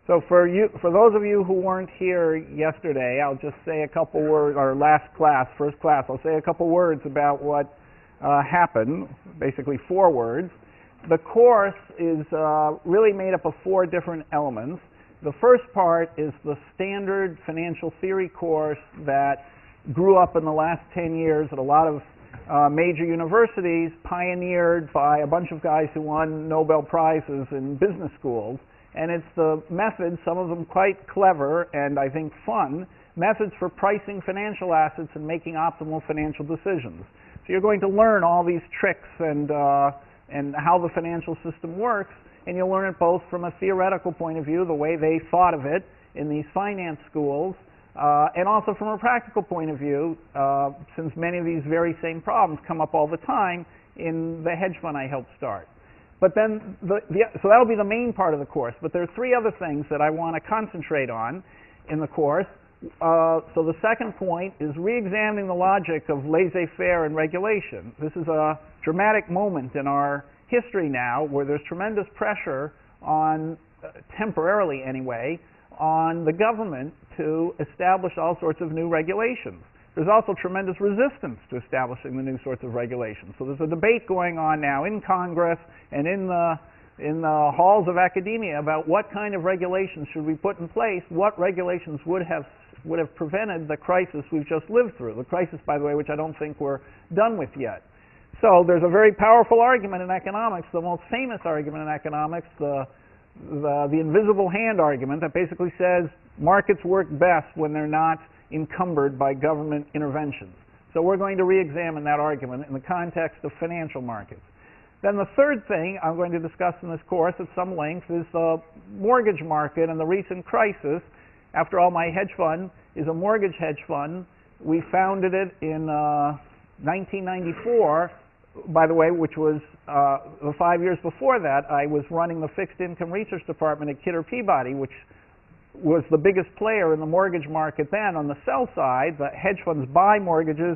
So for those of you who weren't here yesterday, I'll just say a couple words, or first class, I'll say a couple words about what happened, basically 4 words. The course is really made up of 4 different elements. The first part is the standard financial theory course that grew up in the last 10 years at a lot of major universities, pioneered by a bunch of guys who won Nobel Prizes in business schools. And it's the methods, some of them quite clever and I think fun, methods for pricing financial assets and making optimal financial decisions. So you're going to learn all these tricks and how the financial system works, and you'll learn it both from a theoretical point of view, the way they thought of it in these finance schools, and also from a practical point of view, since many of these very same problems come up all the time in the hedge fund I helped start. But then, so that'll be the main part of the course. But there are 3 other things that I want to concentrate on in the course. So the second point is re-examining the logic of laissez-faire and regulation. This is a dramatic moment in our history now where there's tremendous pressure on, temporarily anyway, on the government to establish all sorts of new regulations. There's also tremendous resistance to establishing the new sorts of regulations. So there's a debate going on now in Congress and in the halls of academia about what kind of regulations should we put in place, what regulations would have prevented the crisis we've just lived through. The crisis, by the way, which I don't think we're done with yet. So there's a very powerful argument in economics, the most famous argument in economics, the invisible hand argument, that basically says markets work best when they're not encumbered by government interventions. So we're going to re-examine that argument in the context of financial markets. Then the third thing I'm going to discuss in this course at some length is the mortgage market and the recent crisis. After all, my hedge fund is a mortgage hedge fund. We founded it in 1994, by the way, which was the 5 years before that. I was running the fixed income research department at Kidder Peabody, which was the biggest player in the mortgage market then. On the sell side, the hedge funds buy mortgages,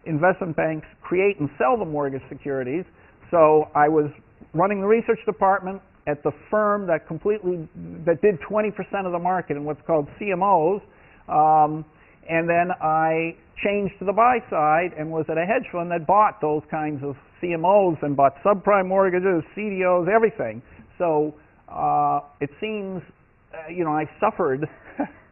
investment banks create and sell the mortgage securities. So I was running the research department at the firm that did 20% of the market in what's called CMOs. And then I changed to the buy side and was at a hedge fund that bought those kinds of CMOs and bought subprime mortgages, CDOs, everything. So it seems, I suffered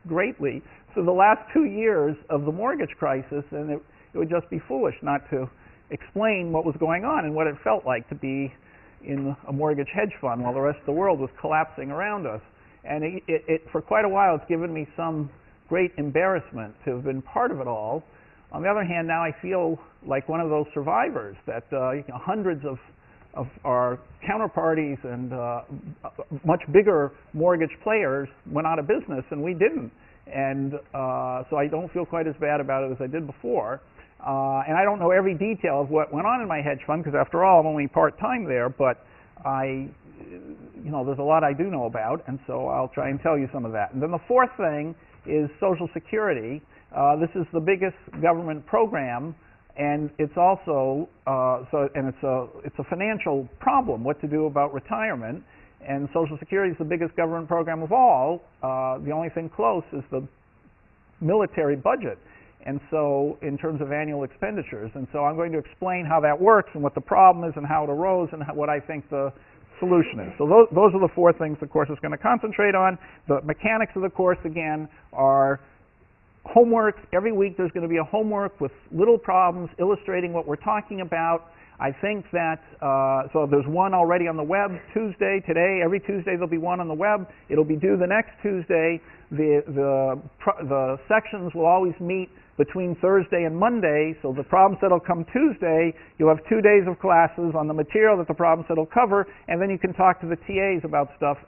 greatly through the last 2 years of the mortgage crisis, and it would just be foolish not to explain what was going on and what it felt like to be in a mortgage hedge fund while the rest of the world was collapsing around us. And for quite a while, it's given me some great embarrassment to have been part of it all. On the other hand, now I feel like one of those survivors that hundreds of our counterparties and much bigger mortgage players went out of business and we didn't. And so I don't feel quite as bad about it as I did before. And I don't know every detail of what went on in my hedge fund because after all, I'm only part-time there, but there's a lot I do know about, and so I'll try and tell you some of that. And then the fourth thing is Social Security. This is the biggest government program, and it's also it's a financial problem, what to do about retirement. And Social Security is the biggest government program of all. The only thing close is the military budget, and so in terms of annual expenditures. And so I'm going to explain how that works and what the problem is and how it arose and what I think the solution is. So those are the 4 things the course is going to concentrate on. The mechanics of the course, again, are homework. Every week there's going to be a homework with little problems illustrating what we're talking about. I think that, so there's one already on the web Tuesday, today. Every Tuesday there'll be one on the web. It'll be due the next Tuesday. The sections will always meet between Thursday and Monday, so the problem set will come Tuesday. You'll have 2 days of classes on the material that the problem set will cover, and then you can talk to the TAs about stuff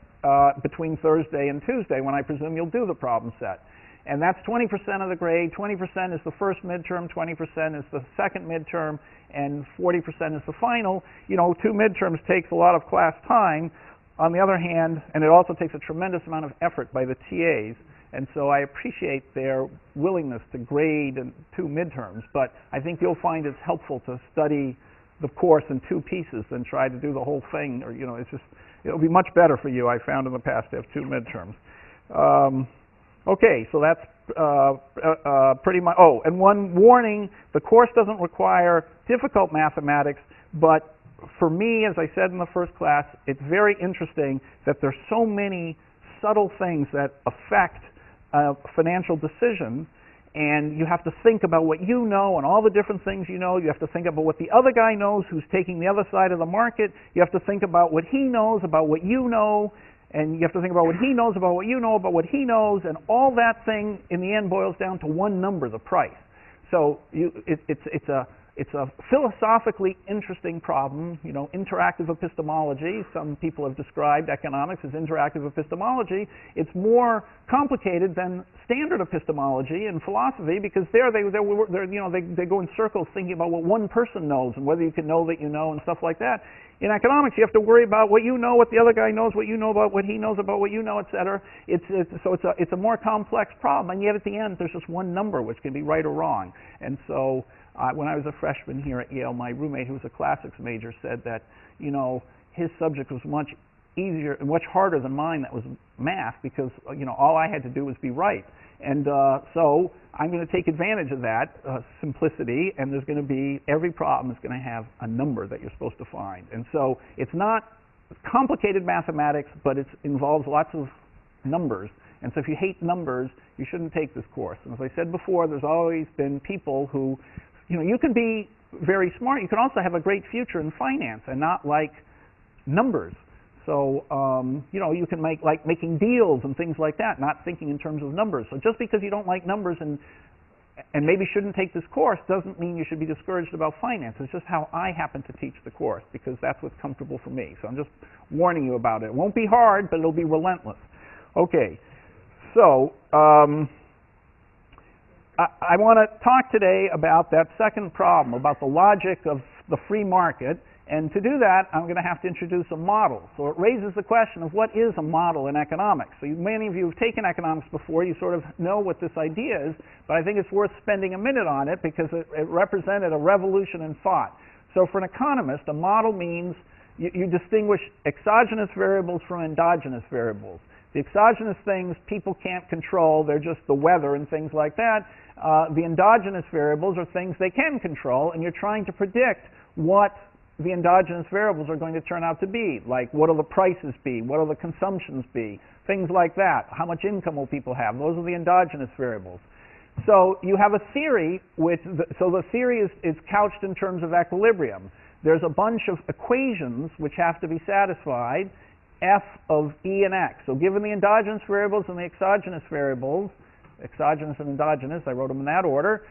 between Thursday and Tuesday when I presume you'll do the problem set. And that's 20% of the grade. 20% is the first midterm, 20% is the second midterm, and 40% is the final. 2 midterms takes a lot of class time. On the other hand, and it also takes a tremendous amount of effort by the TAs, and so I appreciate their willingness to grade in 2 midterms, but I think you'll find it's helpful to study the course in 2 pieces than try to do the whole thing, or it'll be much better for you, I found in the past, to have 2 midterms. Okay, so that's pretty much. Oh, and one warning: the course doesn't require difficult mathematics, but for me, as I said in the first class, it's very interesting that there's so many subtle things that affect a financial decision, and you have to think about what you know and all the different things you know. You have to think about what the other guy knows who's taking the other side of the market. You have to think about what he knows about what you know, and you have to think about what he knows about what you know about what he knows, and all that thing in the end boils down to one number, the price. So it's a philosophically interesting problem, you know, interactive epistemology. Some people have described economics as interactive epistemology. It's more complicated than standard epistemology and philosophy, because they're you know, they go in circles thinking about what one person knows and whether you can know that you know and stuff like that. In economics, you have to worry about what you know, what the other guy knows, what you know about what he knows about what you know, etc. It's a more complex problem, and yet at the end, there's just one number which can be right or wrong. And so, when I was a freshman here at Yale, my roommate, who was a classics major, said that, you know, his subject was much easier and much harder than mine. That was math, because, you know, all I had to do was be right. And so I'm going to take advantage of that simplicity, and there's going to be, every problem is going to have a number that you're supposed to find. And so it's not complicated mathematics, but it involves lots of numbers. And so if you hate numbers, you shouldn't take this course. And as I said before, there's always been people who, you know, you can be very smart. You can also have a great future in finance and not like numbers. So, you know, you can like making deals and things like that, not thinking in terms of numbers. So just because you don't like numbers and maybe shouldn't take this course doesn't mean you should be discouraged about finance. It's just how I happen to teach the course, because that's what's comfortable for me. So I'm just warning you about it. It won't be hard, but it'll be relentless. Okay, so I want to talk today about that second problem, about the logic of the free market. And to do that, I'm going to have to introduce a model. So it raises the question of what is a model in economics. So many of you have taken economics before. You sort of know what this idea is, but I think it's worth spending a minute on it because it represented a revolution in thought. So for an economist, a model means you distinguish exogenous variables from endogenous variables. The exogenous things people can't control. They're just the weather and things like that. The endogenous variables are things they can control, and you're trying to predict what the endogenous variables are going to turn out to be. Like, what will the prices be? What will the consumptions be? Things like that. How much income will people have? Those are the endogenous variables. So you have a theory so the theory is couched in terms of equilibrium. There's a bunch of equations which have to be satisfied, f of e and x. So given the endogenous variables and the exogenous variables, exogenous and endogenous, I wrote them in that order,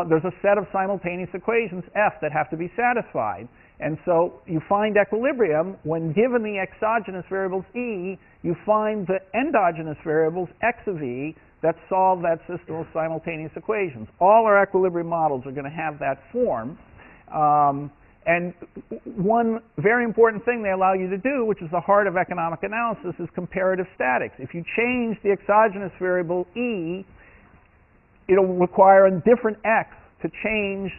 there's a set of simultaneous equations, f, that have to be satisfied. And so you find equilibrium when given the exogenous variables e, you find the endogenous variables x of e that solve that system of simultaneous equations. All our equilibrium models are going to have that form. And one very important thing they allow you to do, which is the heart of economic analysis, is comparative statics. If you change the exogenous variable e, it'll require a different x to change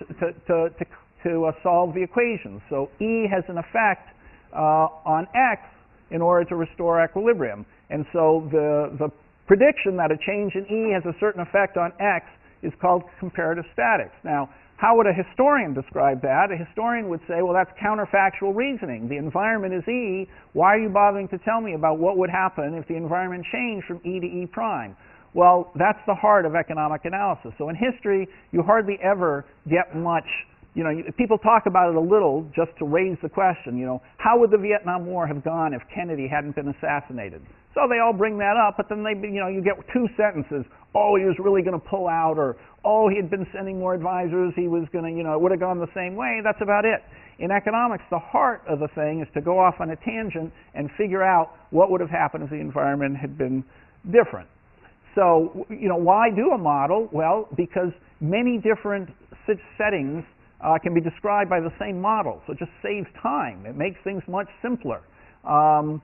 to solve the equation. So E has an effect on X in order to restore equilibrium. And so the prediction that a change in E has a certain effect on X is called comparative statics. Now, how would a historian describe that? A historian would say, well, that's counterfactual reasoning. The environment is E. Why are you bothering to tell me about what would happen if the environment changed from E to E prime? Well, that's the heart of economic analysis. So in history, you hardly ever get much. You know, people talk about it a little just to raise the question, you know, how would the Vietnam War have gone if Kennedy hadn't been assassinated? So they all bring that up, but then you get two sentences. Oh, he was really going to pull out, or oh, he had been sending more advisors, he was going to, it would have gone the same way. That's about it. In economics, the heart of the thing is to go off on a tangent and figure out what would have happened if the environment had been different. So, why do a model? Well, because many different settings can be described by the same model, so it just saves time. It makes things much simpler. From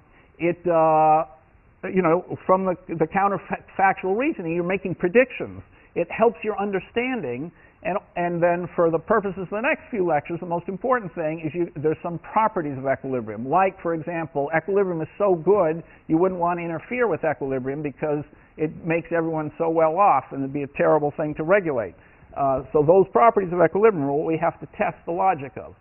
the counterfactual reasoning, you're making predictions. It helps your understanding, And then for the purposes of the next few lectures, the most important thing is there's some properties of equilibrium. Like, for example, equilibrium is so good, you wouldn't want to interfere with equilibrium because it makes everyone so well off, and it'd be a terrible thing to regulate. So those properties of equilibrium are what we have to test the logic of.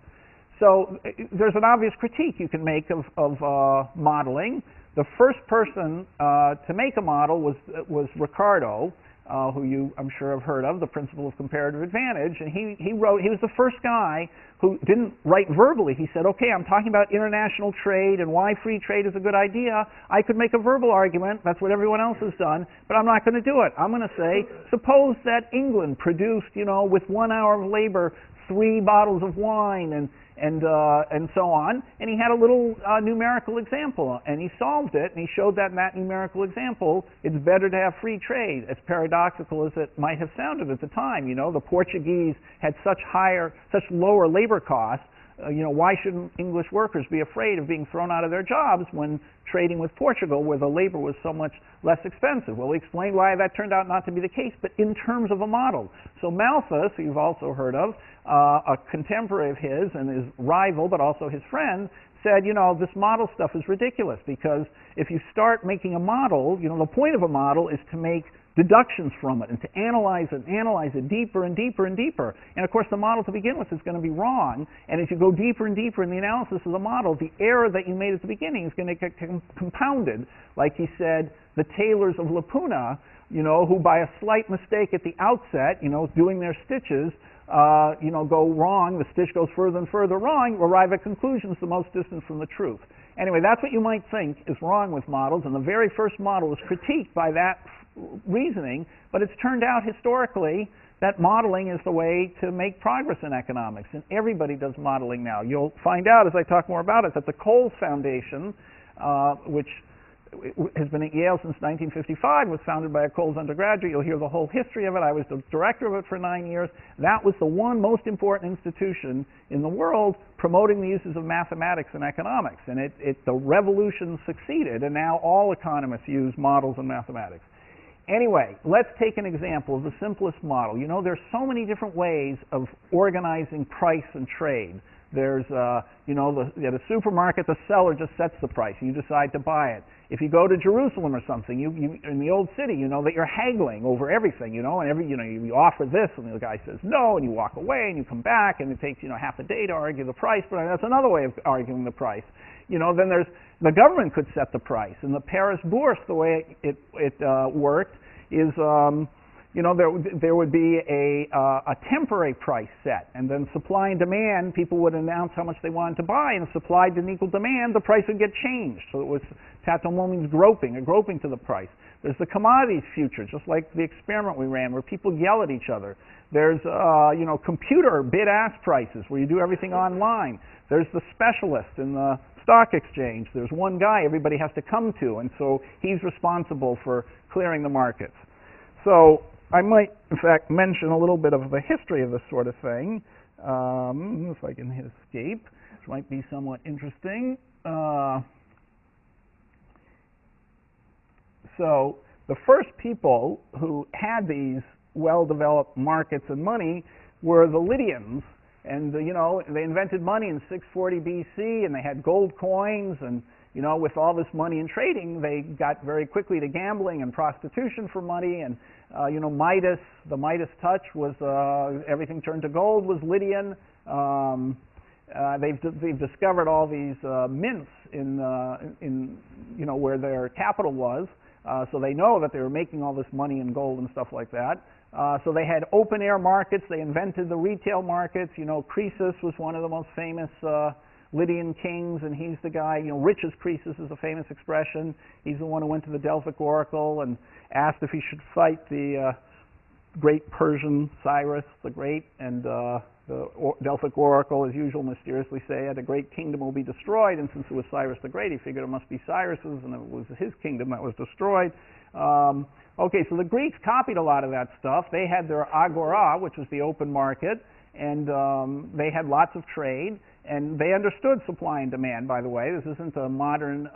So there's an obvious critique you can make of modeling. The first person to make a model was Ricardo, who you, I'm sure, have heard of, the principle of comparative advantage. And he was the first guy who didn't write verbally. He said, okay, I'm talking about international trade and why free trade is a good idea. I could make a verbal argument. That's what everyone else has done. But I'm not going to do it. I'm going to say, suppose that England produced, with 1 hour of labor, 3 bottles of wine and so on, and he had a little numerical example, and he solved it, and he showed that in that numerical example, it's better to have free trade, as paradoxical as it might have sounded at the time. The Portuguese had such lower labor costs. Why shouldn't English workers be afraid of being thrown out of their jobs when trading with Portugal, where the labor was so much less expensive? Well, we explained why that turned out not to be the case, but in terms of a model. So Malthus, who you've also heard of, a contemporary of his and his rival, but also his friend, said, this model stuff is ridiculous, because if you start making a model, the point of a model is to make deductions from it and to analyze it deeper and deeper and deeper. And of course, the model to begin with is going to be wrong. And as you go deeper and deeper in the analysis of the model, the error that you made at the beginning is going to get compounded. Like he said, the tailors of Lipuna, who by a slight mistake at the outset, doing their stitches, go wrong, the stitch goes further and further wrong, arrive at conclusions the most distant from the truth. Anyway, that's what you might think is wrong with models, and the very first model was critiqued by that reasoning, but it's turned out historically that modeling is the way to make progress in economics, and everybody does modeling now. You'll find out as I talk more about it that the Coles Foundation, which has been at Yale since 1955, was founded by a Coles undergraduate. You'll hear the whole history of it. I was the director of it for 9 years. That was the one most important institution in the world promoting the uses of mathematics in economics, and the revolution succeeded, and now all economists use models and mathematics. Anyway, let's take an example of the simplest model. There's so many different ways of organizing price and trade. There's, at a supermarket, the seller just sets the price. You decide to buy it. If you go to Jerusalem or something, you in the old city, that you're haggling over everything, and you offer this, and the guy says no, and you walk away, and you come back, and it takes, half a day to argue the price, but that's another way of arguing the price. Then there's, the government could set the price. In the Paris Bourse, the way it worked is, there would be a temporary price set, and then supply and demand, people would announce how much they wanted to buy, and if supply didn't equal demand, the price would get changed. So it was, tatomon means groping to the price. There's the commodities future, just like the experiment we ran, where people yell at each other. There's, computer bid-ask prices, where you do everything online. There's the specialist in the stock exchange. There's one guy everybody has to come to, and so he's responsible for clearing the markets. So I might, in fact, mention a little bit of the history of this sort of thing, if I can hit escape, which might be somewhat interesting. So the first people who had these well-developed markets and money were the Lydians. And, they invented money in 640 BC, and they had gold coins, and, with all this money and trading, they got very quickly to gambling and prostitution for money, and, Midas, the Midas touch was, everything turned to gold was Lydian. They've discovered all these mints in where their capital was, so they know that they were making all this money in gold and stuff like that. So they had open-air markets. They invented the retail markets. Croesus was one of the most famous Lydian kings, and he's the guy, rich as Croesus is a famous expression. He's the one who went to the Delphic Oracle and asked if he should fight the great Persian Cyrus the Great, and the Delphic Oracle, as usual, mysteriously said, a great kingdom will be destroyed, and since it was Cyrus the Great, he figured it must be Cyrus's, and it was his kingdom that was destroyed. Okay, so the Greeks copied a lot of that stuff. They had their agora, which was the open market, and they had lots of trade, and they understood supply and demand, by the way. This isn't a modern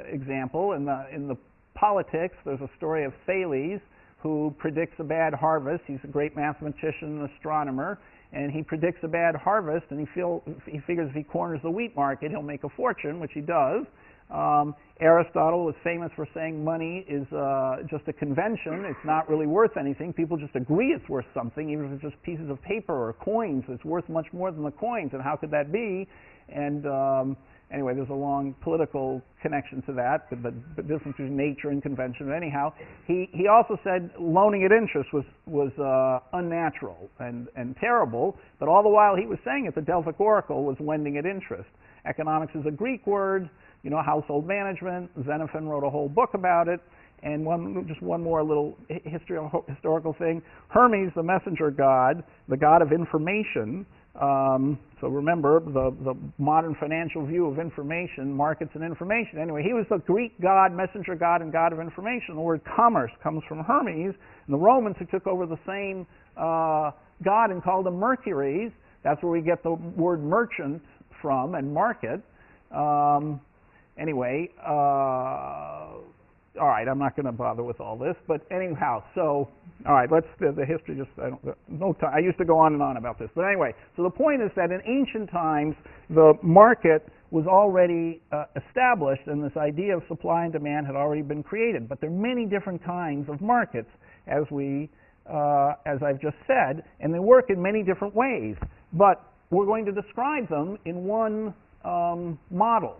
example. In the politics, there's a story of Thales, who predicts a bad harvest. He's a great mathematician and astronomer, and he predicts a bad harvest, and he figures if he corners the wheat market, he'll make a fortune, which he does. Aristotle was famous for saying money is just a convention. It's not really worth anything. People just agree it's worth something, even if it's just pieces of paper or coins. It's worth much more than the coins, and how could that be? And anyway, there's a long political connection to that, the difference between nature and convention. But anyhow, he also said loaning at interest was unnatural and terrible, but all the while he was saying it, the Delphic Oracle was lending at interest. Economics is a Greek word, household management. Xenophon wrote a whole book about it. And just one more little historical thing. Hermes, the messenger god, the god of information. So remember, the modern financial view of information, markets and information. Anyway, he was the Greek god, messenger god, and god of information. The word commerce comes from Hermes. And the Romans, who took over the same god and called him Mercuries, that's where we get the word merchant from, and market. Anyway, all right, I'm not going to bother with all this, but anyhow, so, all right, the history just, no time, I used to go on and on about this, but anyway, so the point is that in ancient times, the market was already established, and this idea of supply and demand had already been created, but there are many different kinds of markets, as I've just said, and they work in many different ways, but we're going to describe them in one model.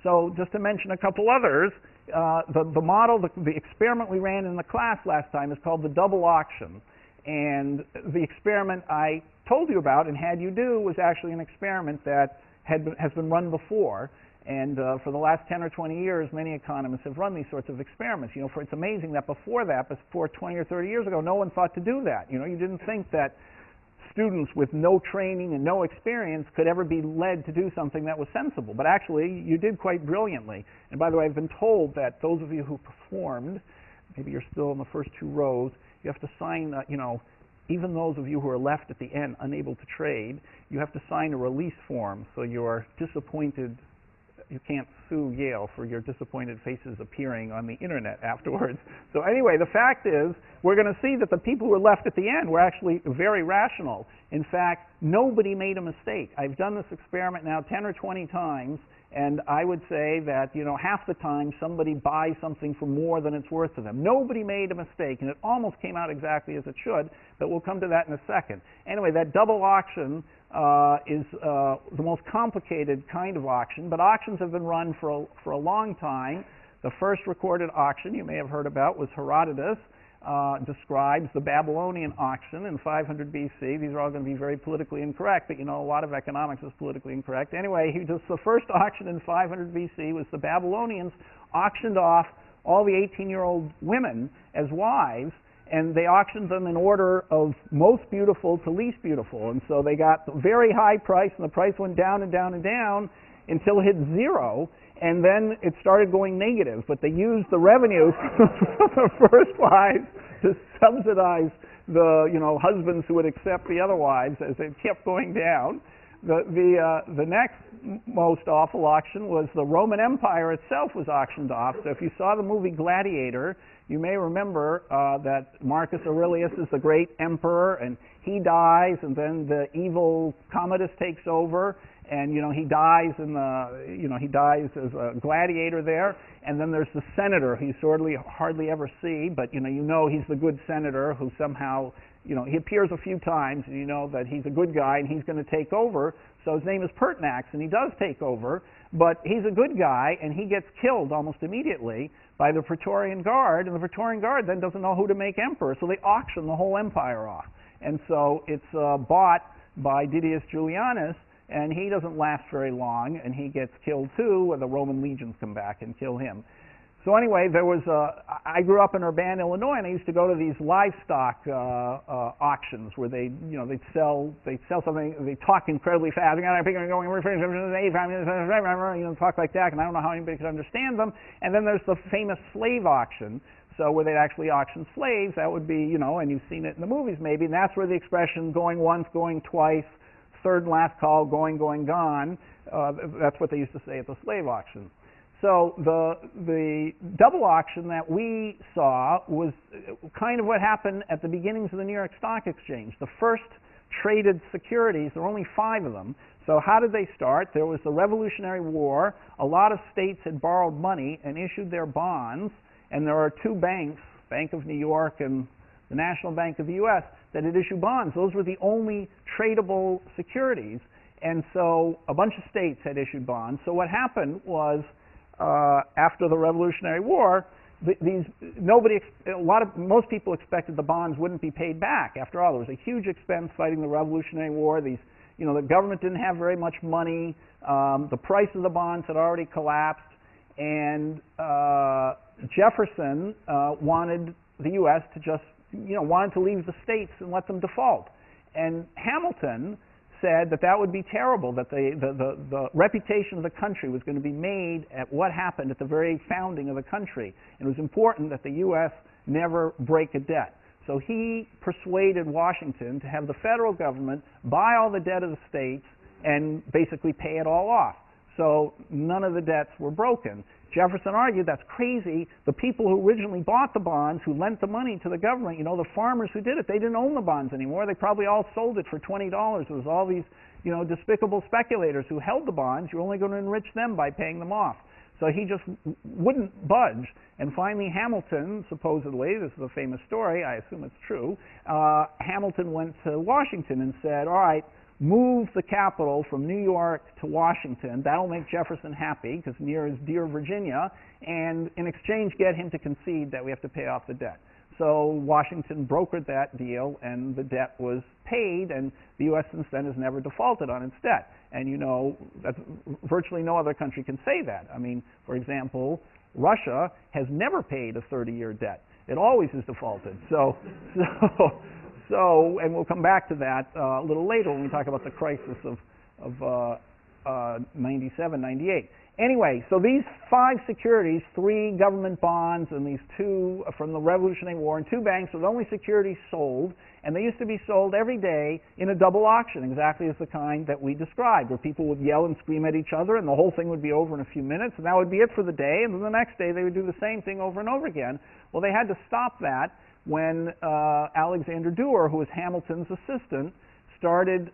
So just to mention a couple others, the model, the experiment we ran in the class last time is called the double auction. And the experiment I told you about and had you do was actually an experiment that has been run before. And for the last 10 or 20 years, many economists have run these sorts of experiments. It's amazing that before 20 or 30 years ago, no one thought to do that. You didn't think that students with no training and no experience could ever be led to do something that was sensible. But actually, you did quite brilliantly. And by the way, I've been told that those of you who performed, maybe you're still in the first two rows, you have to sign, even those of you who are left at the end, unable to trade, you have to sign a release form, so you're disappointed. You can't sue Yale for your disappointed faces appearing on the internet afterwards. So anyway, the fact is, we're going to see that the people who were left at the end were actually very rational. In fact, nobody made a mistake. I've done this experiment now 10 or 20 times, and I would say that, half the time somebody buys something for more than it's worth to them. Nobody made a mistake, and it almost came out exactly as it should, but we'll come to that in a second. Anyway, that double auction is the most complicated kind of auction, but auctions have been run for a long time. The first recorded auction you may have heard about was Herodotus. Describes the Babylonian auction in 500 BC. These are all going to be very politically incorrect, but a lot of economics is politically incorrect. Anyway, the first auction in 500 BC was the Babylonians auctioned off all the 18-year-old women as wives, and they auctioned them in order of most beautiful to least beautiful. And so they got a very high price, and the price went down and down and down until it hit zero, and then it started going negative. But they used the revenue from the first wives to subsidize the husbands who would accept the other wives as it kept going down. The next most awful auction was the Roman Empire itself was auctioned off. So if you saw the movie Gladiator, you may remember that Marcus Aurelius is the great emperor, and he dies, and then the evil Commodus takes over, and he dies he dies as a gladiator there. And then there's the senator who you hardly ever see, but he's the good senator who somehow he appears a few times, and that he's a good guy and he's going to take over. So his name is Pertinax, and he does take over, but he's a good guy, and he gets killed almost immediately by the Praetorian Guard, and the Praetorian Guard then doesn't know who to make emperor, so they auction the whole empire off. And so it's bought by Didius Julianus, and he doesn't last very long, and he gets killed too, and the Roman legions come back and kill him. So anyway, I grew up in Urbana, Illinois, and I used to go to these livestock auctions where they'd sell something, they talk incredibly fast, talk like that, and I don't know how anybody could understand them. And then there's the famous slave auction, so where they'd actually auction slaves. That would be, and you've seen it in the movies maybe, and that's where the expression going once, going twice, third and last call, going, gone, that's what they used to say at the slave auction. So the double auction that we saw was kind of what happened at the beginnings of the New York Stock Exchange. The first traded securities, there were only 5 of them. So how did they start? There was the Revolutionary War. A lot of states had borrowed money and issued their bonds, and there are 2 banks, Bank of New York and the National Bank of the U.S., that had issued bonds. Those were the only tradable securities, and so a bunch of states had issued bonds. So what happened was, after the Revolutionary War, most people expected the bonds wouldn't be paid back. After all, there was a huge expense fighting the Revolutionary War. The government didn't have very much money. The price of the bonds had already collapsed, and Jefferson wanted the U.S. to just, wanted to leave the states and let them default. And Hamilton said that would be terrible, that the reputation of the country was going to be made at what happened at the very founding of the country. And it was important that the U.S. never break a debt. So he persuaded Washington to have the federal government buy all the debt of the states and basically pay it all off. So none of the debts were broken. Jefferson argued that's crazy. The people who originally bought the bonds, who lent the money to the government, the farmers who did it, they didn't own the bonds anymore. They probably all sold it for $20. It was all these, despicable speculators who held the bonds. You're only going to enrich them by paying them off. So he just wouldn't budge. And finally Hamilton, supposedly, this is a famous story, I assume it's true, Hamilton went to Washington and said, all right, move the capital from New York to Washington. That'll make Jefferson happy, because near is dear Virginia, and in exchange get him to concede that we have to pay off the debt. So Washington brokered that deal, and the debt was paid, and the U.S. since then has never defaulted on its debt. And that virtually no other country can say that. I mean, for example, Russia has never paid a 30-year debt. It always is defaulted. So, and we'll come back to that a little later when we talk about the crisis of 97, 98. Anyway, so these 5 securities, 3 government bonds and these 2 from the Revolutionary War, and 2 banks were the only securities sold, and they used to be sold every day in a double auction, exactly as the kind that we described, where people would yell and scream at each other, and the whole thing would be over in a few minutes, and that would be it for the day, and then the next day they would do the same thing over and over again. Well, they had to stop that when Alexander Duer, who was Hamilton's assistant, started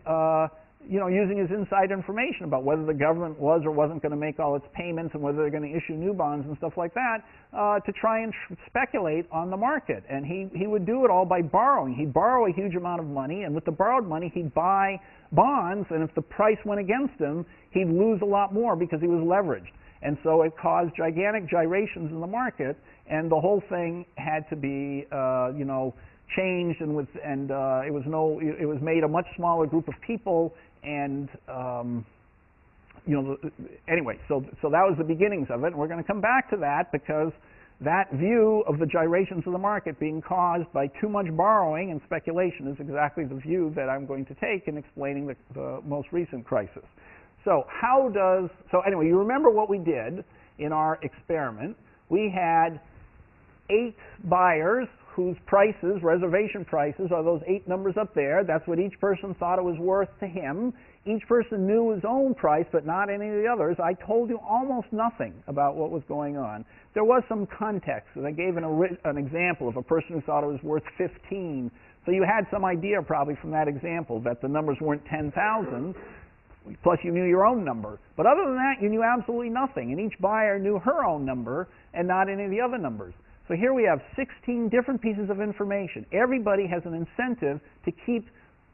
using his inside information about whether the government was or wasn't going to make all its payments and whether they're going to issue new bonds and stuff like that, to try and speculate on the market. And he would do it all by borrowing. He'd borrow a huge amount of money, and with the borrowed money he'd buy bonds, and if the price went against him, he'd lose a lot more because he was leveraged. And so it caused gigantic gyrations in the market, and the whole thing had to be, changed, and it was made a much smaller group of people, and anyway, so that was the beginnings of it. And we're going to come back to that, because that view of the gyrations of the market being caused by too much borrowing and speculation is exactly the view that I'm going to take in explaining the most recent crisis. So anyway, you remember what we did in our experiment. We had 8 buyers whose prices, reservation prices, are those 8 numbers up there. That's what each person thought it was worth to him. Each person knew his own price, but not any of the others. I told you almost nothing about what was going on. There was some context, and I gave an example of a person who thought it was worth 15. So you had some idea probably from that example that the numbers weren't 10,000, plus you knew your own number. But other than that, you knew absolutely nothing, and each buyer knew her own number and not any of the other numbers. So here we have 16 different pieces of information. Everybody has an incentive to keep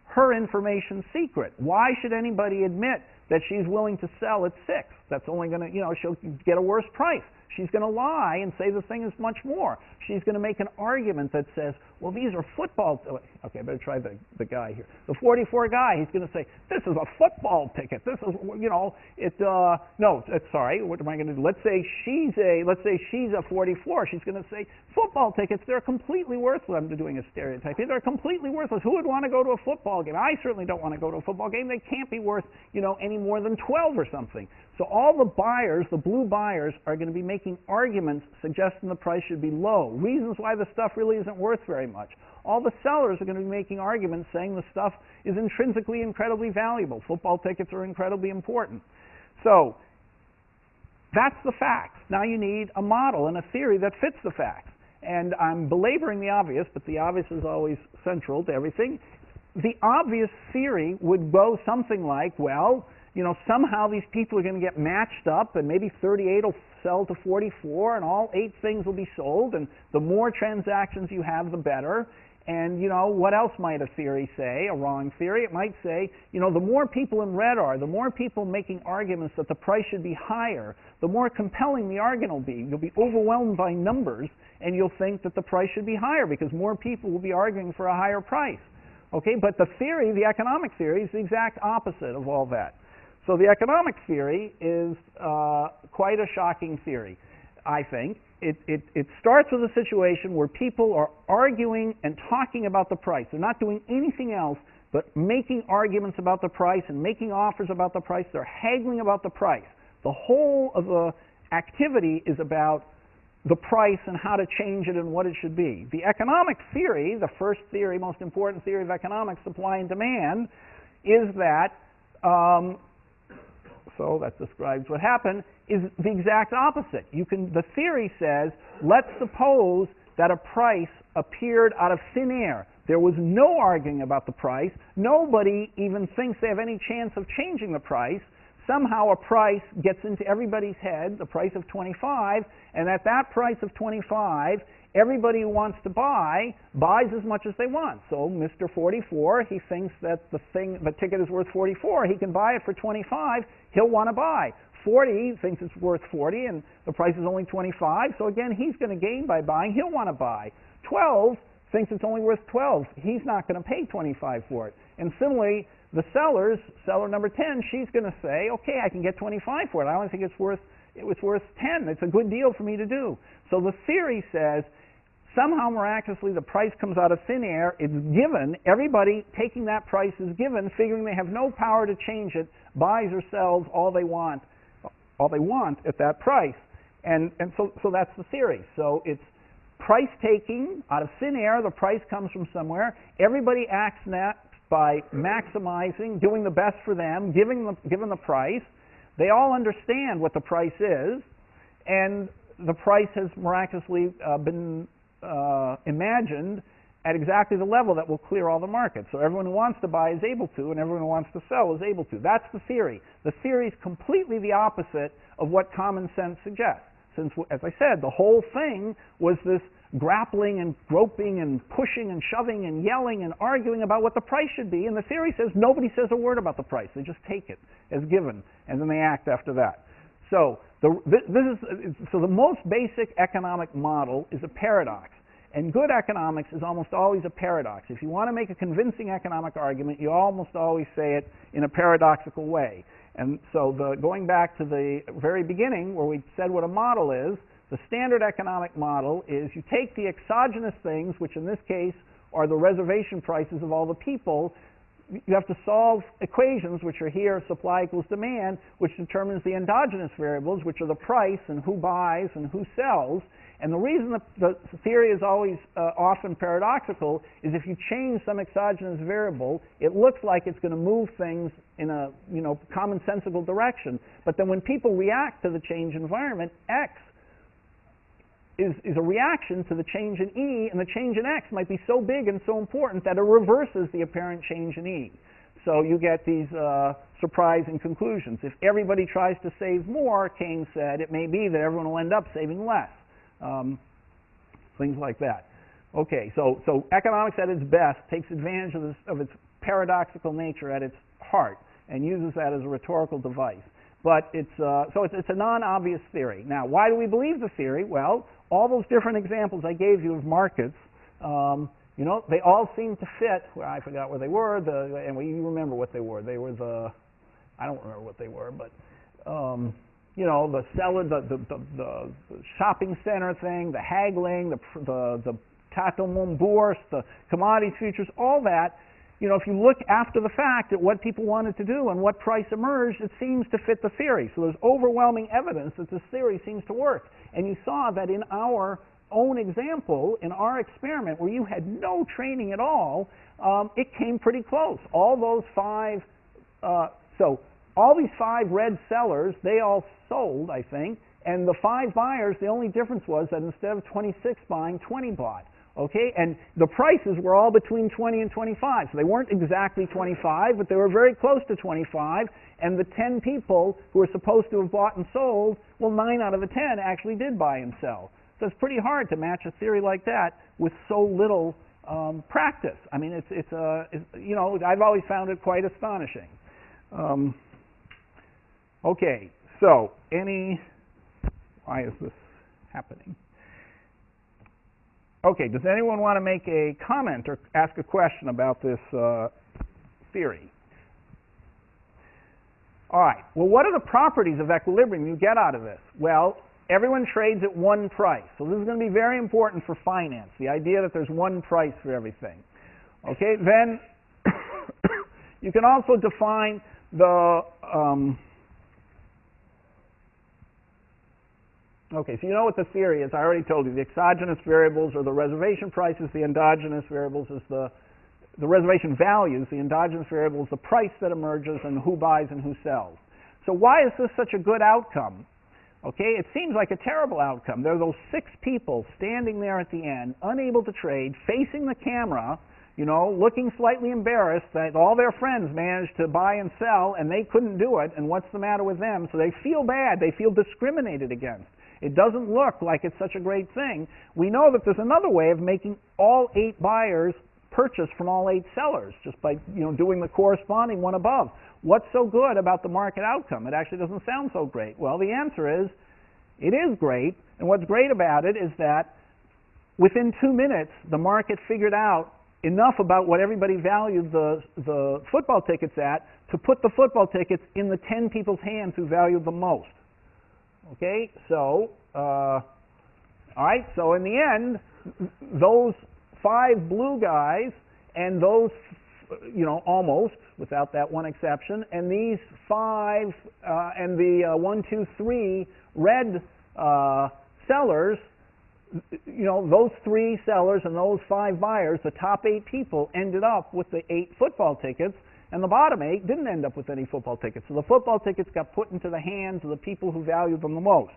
her information secret. Why should anybody admit that she's willing to sell at 6? That's only going to, she'll get a worse price. She's going to lie and say the thing is much more. She's going to make an argument that says, well, these are football... Okay, I better try the guy here. The 44 guy, he's going to say, this is a football ticket. This is, sorry, what am I going to do? Let's say she's a 44. She's going to say, football tickets, they're completely worthless. I'm doing a stereotype here. They're completely worthless. Who would want to go to a football game? I certainly don't want to go to a football game. They can't be worth, any more than 12 or something. So all the buyers, the blue buyers, are going to be making arguments suggesting the price should be low. Reasons why the stuff really isn't worth very much. All the sellers are going to be making arguments saying the stuff is intrinsically incredibly valuable. Football tickets are incredibly important. So That's the facts. Now you need a model and a theory that fits the facts. And I'm belaboring the obvious, but the obvious is always central to everything. The obvious theory would go something like, well, you know, somehow these people are going to get matched up, and maybe 38 will sell to 44, and all 8 things will be sold, and the more transactions you have, the better. And, you know, what else might a theory say, a wrong theory? It might say, you know, the more people in red are, the more people making arguments that the price should be higher, the more compelling the argument will be. You'll be overwhelmed by numbers, and you'll think that the price should be higher because more people will be arguing for a higher price. Okay, but the theory, the economic theory, is the exact opposite of all that. So the economic theory is quite a shocking theory, I think. It starts with a situation where people are arguing and talking about the price. They're not doing anything else but making arguments about the price and making offers about the price. They're haggling about the price. The whole of the activity is about the price and how to change it and what it should be. The economic theory, the first theory, most important theory of economics, supply and demand, is that, so that describes what happened, is the exact opposite. The theory says, let's suppose that a price appeared out of thin air. There was no arguing about the price. Nobody even thinks they have any chance of changing the price. Somehow a price gets into everybody's head, the price of 25, and at that price of 25, everybody who wants to buy buys as much as they want. So Mr. 44, he thinks that the ticket is worth 44. He can buy it for 25. He'll want to buy. 40 thinks it's worth 40, and the price is only 25. So again, he's going to gain by buying. He'll want to buy. 12 thinks it's only worth 12. He's not going to pay 25 for it. And similarly, the seller number 10, she's going to say, okay, I can get 25 for it. I only think it was worth 10. It's a good deal for me to do. So the theory says, somehow miraculously the price comes out of thin air. It's given. Everybody taking that price is given, figuring they have no power to change it, buys or sells all they want at that price. And so that's the theory. So it's price taking out of thin air. The price comes from somewhere. Everybody acts by maximizing, doing the best for them, given the price. They all understand what the price is, and the price has miraculously been imagined at exactly the level that will clear all the markets. So everyone who wants to buy is able to, and everyone who wants to sell is able to. That's the theory. The theory is completely the opposite of what common sense suggests. Since, as I said, the whole thing was this grappling and groping and pushing and shoving and yelling and arguing about what the price should be, and the theory says nobody says a word about the price. They just take it as given, and then they act after that. So the most basic economic model is a paradox, and good economics is almost always a paradox. If you want to make a convincing economic argument, you almost always say it in a paradoxical way. And so going back to the very beginning where we said what a model is, the standard economic model is you take the exogenous things, which in this case are the reservation prices of all the people. You have to solve equations, which are here, supply equals demand, which determines the endogenous variables, which are the price and who buys and who sells. And the reason the theory is always often paradoxical is if you change some exogenous variable, it looks like it's going to move things in a commonsensical direction. But then when people react to the change environment, X is a reaction to the change in E, and the change in X might be so big and so important that it reverses the apparent change in E. So you get these surprising conclusions. If everybody tries to save more, Keynes said, it may be that everyone will end up saving less. Things like that. Okay, so economics at its best takes advantage of its paradoxical nature at its heart and uses that as a rhetorical device. But it's a non-obvious theory. Now, why do we believe the theory? Well, all those different examples I gave you of markets, they all seem to fit. Well, I forgot where they were, and you remember what they were. They were I don't remember what they were, but the seller, the shopping center thing, the haggling, the Tatomon Bourse, the commodities futures, all that. If you look after the fact at what people wanted to do and what price emerged, it seems to fit the theory. So there's overwhelming evidence that this theory seems to work. And you saw that in our own example, in our experiment, where you had no training at all, it came pretty close. All those 5, so all these 5 red sellers, they all sold, I think, and the 5 buyers, the only difference was that instead of 26 buying, 20 bought. Okay, and the prices were all between 20 and 25, so they weren't exactly 25, but they were very close to 25, and the 10 people who were supposed to have bought and sold, well, 9 out of the 10 actually did buy and sell. So it's pretty hard to match a theory like that with so little practice. I mean, it's you know, I've always found it quite astonishing. Okay, so why is this happening? Okay, does anyone want to make a comment or ask a question about this theory? All right, well, what are the properties of equilibrium you get out of this? Well, everyone trades at one price. So this is going to be very important for finance, the idea that there's one price for everything. Okay, then you can also define the okay, so you know what the theory is. I already told you. The exogenous variables are the reservation prices. The endogenous variables is the reservation values. The endogenous variable is the price that emerges and who buys and who sells. So why is this such a good outcome? Okay, it seems like a terrible outcome. There are those 6 people standing there at the end, unable to trade, facing the camera, you know, looking slightly embarrassed that all their friends managed to buy and sell and they couldn't do it, and what's the matter with them? So they feel bad. They feel discriminated against. It doesn't look like it's such a great thing. We know that there's another way of making all 8 buyers purchase from all 8 sellers, just by, you know, doing the corresponding one above. What's so good about the market outcome? It actually doesn't sound so great. Well, the answer is, it is great, and what's great about it is that within 2 minutes, the market figured out enough about what everybody valued the football tickets at to put the football tickets in the 10 people's hands who valued them most. Okay, so, all right, so in the end, those 5 blue guys and those, you know, almost, without that one exception, and these 5 and the 1, 2, 3 red sellers, you know, those 3 sellers and those 5 buyers, the top 8 people ended up with the 8 football tickets, and the bottom 8 didn't end up with any football tickets. So the football tickets got put into the hands of the people who valued them the most.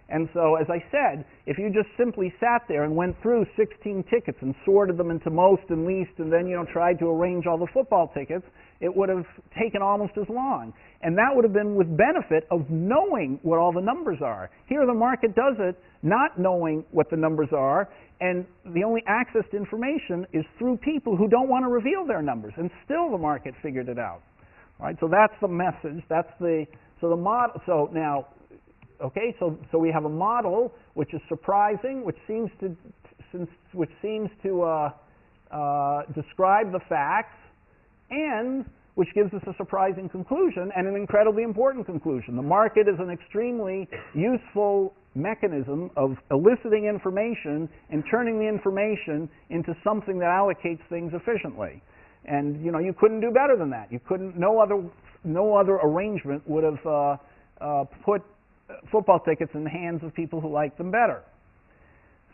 And so, as I said, if you just simply sat there and went through 16 tickets and sorted them into most and least, and then, you know, tried to arrange all the football tickets, it would have taken almost as long. And that would have been with benefit of knowing what all the numbers are. Here the market does it not knowing what the numbers are, and the only access to information is through people who don't want to reveal their numbers, and still the market figured it out. All right, so that's the message. That's the model. So now, okay, so we have a model which is surprising, which seems to describe the facts, and which gives us a surprising conclusion and an incredibly important conclusion. The market is an extremely useful mechanism of eliciting information and turning the information into something that allocates things efficiently. And, you know, you couldn't do better than that. You couldn't. No other arrangement would have put football tickets in the hands of people who like them better.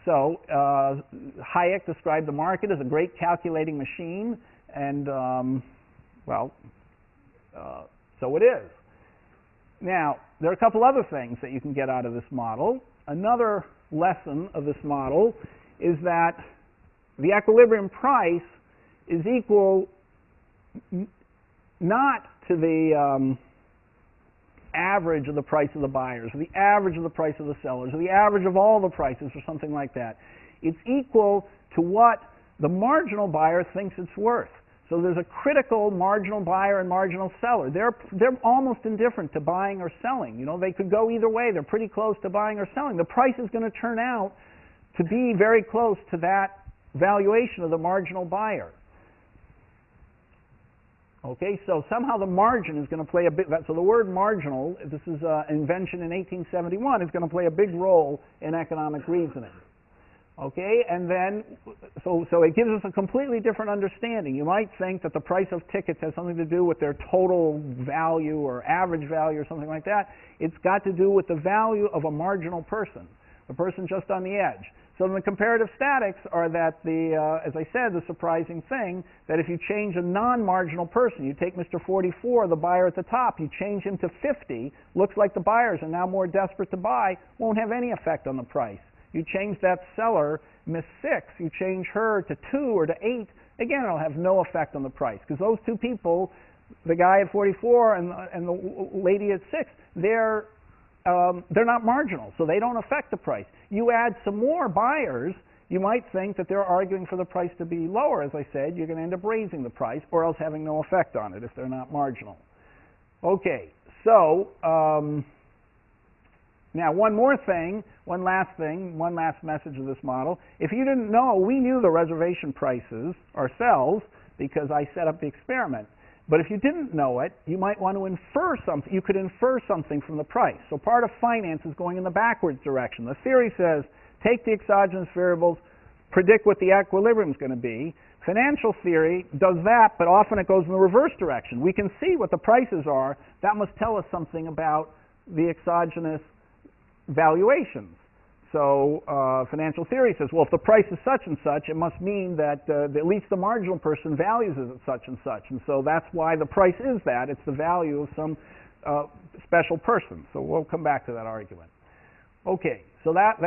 So Hayek described the market as a great calculating machine, and so it is. Now, there are a couple other things that you can get out of this model. Another lesson of this model is that the equilibrium price is equal not to the average of the price of the buyers, or the average of the price of the sellers, or the average of all the prices, or something like that. It's equal to what the marginal buyer thinks it's worth. So there's a critical marginal buyer and marginal seller. They're almost indifferent to buying or selling. You know, they could go either way. They're pretty close to buying or selling. The price is going to turn out to be very close to that valuation of the marginal buyer. Okay, so somehow the margin is going to play a big. So the word marginal, this is an invention in 1871, is going to play a big role in economic reasoning. Okay, and then, so it gives us a completely different understanding. You might think that the price of tickets has something to do with their total value or average value or something like that. It's got to do with the value of a marginal person, the person just on the edge. So the comparative statics are that as I said, the surprising thing, that if you change a non-marginal person, you take Mr. 44, the buyer at the top, you change him to 50, looks like the buyers are now more desperate to buy, won't have any effect on the price. You change that seller, Miss 6, you change her to 2 or to 8, again, it'll have no effect on the price, because those two people, the guy at 44 and the lady at 6, they're not marginal, so they don't affect the price. You add some more buyers, you might think that they're arguing for the price to be lower. As I said, you're going to end up raising the price or else having no effect on it if they're not marginal. Okay, so now one more thing, one last message of this model. If you didn't know, we knew the reservation prices ourselves because I set up the experiment. But if you didn't know it, you might want to infer something. You could infer something from the price. So part of finance is going in the backwards direction. The theory says, take the exogenous variables, predict what the equilibrium is going to be. Financial theory does that, but often it goes in the reverse direction. We can see what the prices are. That must tell us something about the exogenous valuations. So financial theory says, well, if the price is such and such, it must mean that at least the marginal person values it at such and such. And so that's why the price is that. It's the value of some special person. So we'll come back to that argument. Okay, so that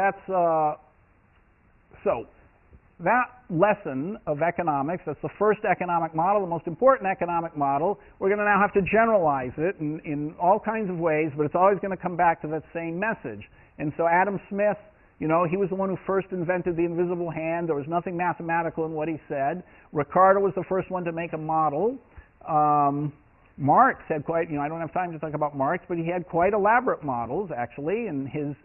lesson of economics, that's the first economic model, the most important economic model. We're going to now have to generalize it in all kinds of ways, but it's always going to come back to that same message. And so Adam Smith, you know, he was the one who first invented the invisible hand. There was nothing mathematical in what he said. Ricardo was the first one to make a model. Marx had quite, you know, I don't have time to talk about Marx, but he had quite elaborate models, actually, and his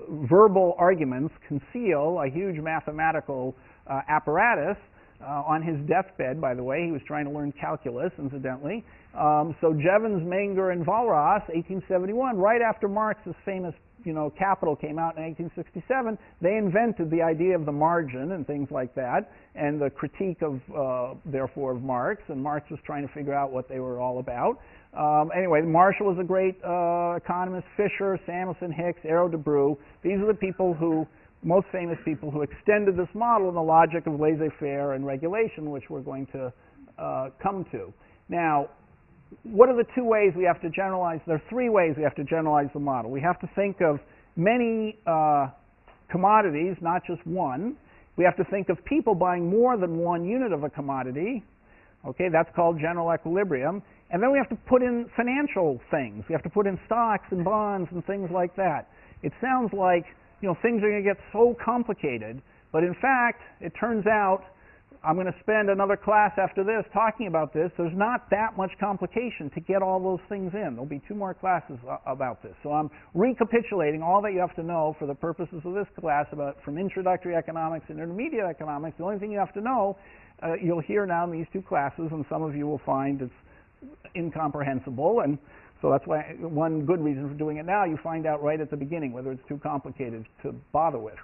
verbal arguments conceal a huge mathematical apparatus. On his deathbed, by the way, he was trying to learn calculus, incidentally. So Jevons, Menger, and Walras, 1871, right after Marx's famous, you know, Capital came out in 1867, they invented the idea of the margin and things like that, and the critique of, therefore, of Marx, and Marx was trying to figure out what they were all about. Anyway, Marshall was a great economist, Fisher, Samuelson, Hicks, Arrow DeBrew. These are the people who, most famous people who extended this model in the logic of laissez-faire and regulation, which we're going to come to. Now, what are the two ways we have to generalize? There are three ways we have to generalize the model. We have to think of many commodities, not just one. We have to think of people buying more than one unit of a commodity. Okay, that's called general equilibrium. And then we have to put in financial things. We have to put in stocks and bonds and things like that. It sounds like, you know, things are going to get so complicated, but in fact, it turns out, I'm going to spend another class after this talking about this, there's not that much complication to get all those things in. There'll be 2 more classes about this. So I'm recapitulating all that you have to know for the purposes of this class about from introductory economics and intermediate economics. The only thing you have to know, you'll hear now in these 2 classes, and some of you will find it's incomprehensible, and so that's why one good reason for doing it now, you find out right at the beginning whether it's too complicated to bother with.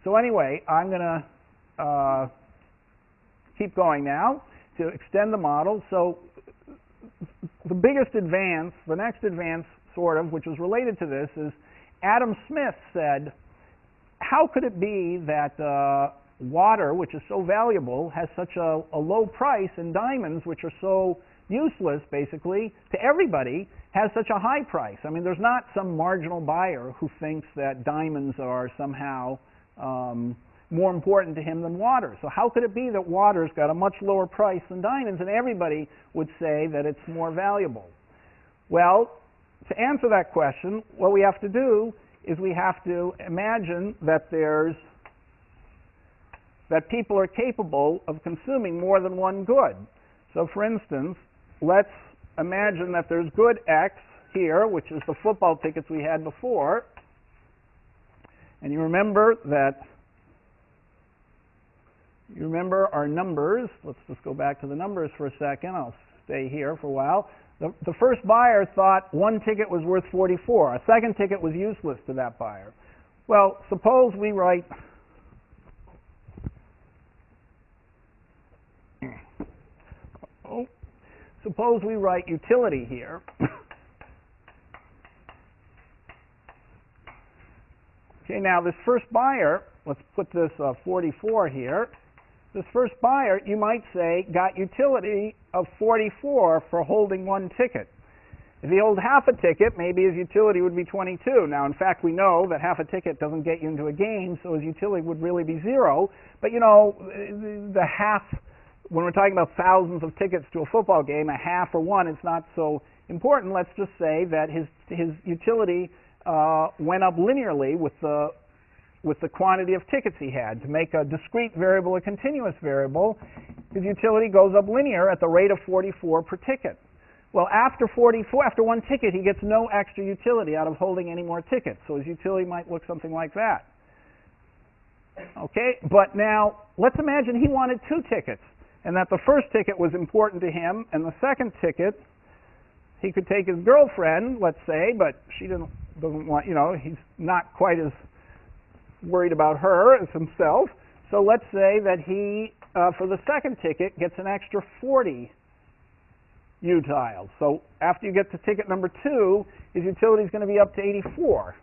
So anyway, I'm going to keep going now to extend the model. So the biggest advance, the next advance sort of, which was related to this, is Adam Smith said, how could it be that water, which is so valuable, has such a low price, and diamonds, which are so useless, basically, to everybody, has such a high price? I mean, there's not some marginal buyer who thinks that diamonds are somehow more important to him than water. So how could it be that water's got a much lower price than diamonds, and everybody would say that it's more valuable? Well, to answer that question, what we have to do is we have to imagine that people are capable of consuming more than one good. So for instance, let's imagine that there's good X here, which is the football tickets we had before. And you remember our numbers. Let's just go back to the numbers for a second. I'll stay here for a while. The first buyer thought one ticket was worth 44. A second ticket was useless to that buyer. Well, suppose we write utility here. Okay, now this first buyer, let's put this 44 here. This first buyer, you might say, got utility of 44 for holding one ticket. If he holds half a ticket, maybe his utility would be 22. Now, in fact, we know that half a ticket doesn't get you into a game, so his utility would really be 0. But, you know, the half, when we're talking about thousands of tickets to a football game, a half or one, it's not so important. Let's just say that his utility went up linearly with the quantity of tickets he had. To make a discrete variable a continuous variable, his utility goes up linear at the rate of 44 per ticket. Well, after one ticket, he gets no extra utility out of holding any more tickets. So his utility might look something like that. Okay, but now let's imagine he wanted 2 tickets, and that the first ticket was important to him, and the second ticket, he could take his girlfriend, let's say, but she doesn't want, you know, he's not quite as worried about her as himself. So let's say that he, for the second ticket, gets an extra 40 utiles. So after you get to ticket number 2, his utility is going to be up to 84,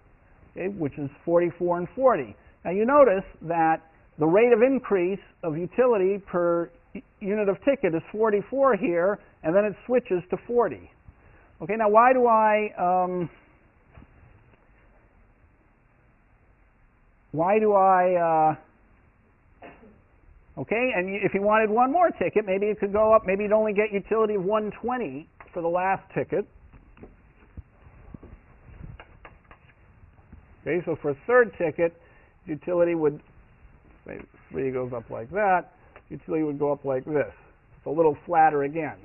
okay, which is 44 and 40. Now you notice that the rate of increase of utility per unit of ticket is 44 here, and then it switches to 40. Okay, now why do I okay, and if you wanted one more ticket, maybe it could go up, maybe you'd only get utility of 120 for the last ticket. Okay, so for a third ticket, utility would, say 3 goes up like that, utility would go up like this. It's a little flatter again.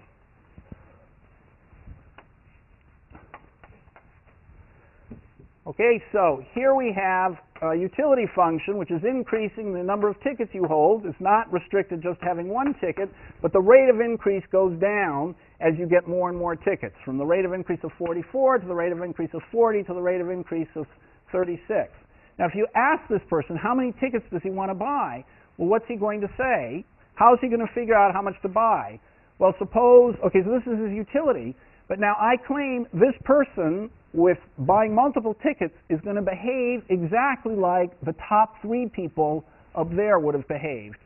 Okay, so here we have a utility function which is increasing the number of tickets you hold. It's not restricted just to having one ticket, but the rate of increase goes down as you get more and more tickets, from the rate of increase of 44 to the rate of increase of 40 to the rate of increase of 36. Now, if you ask this person how many tickets does he want to buy, well, what's he going to say? How is he going to figure out how much to buy? Well, suppose, okay, so this is his utility, but now I claim this person with buying multiple tickets is going to behave exactly like the top 3 people up there would have behaved.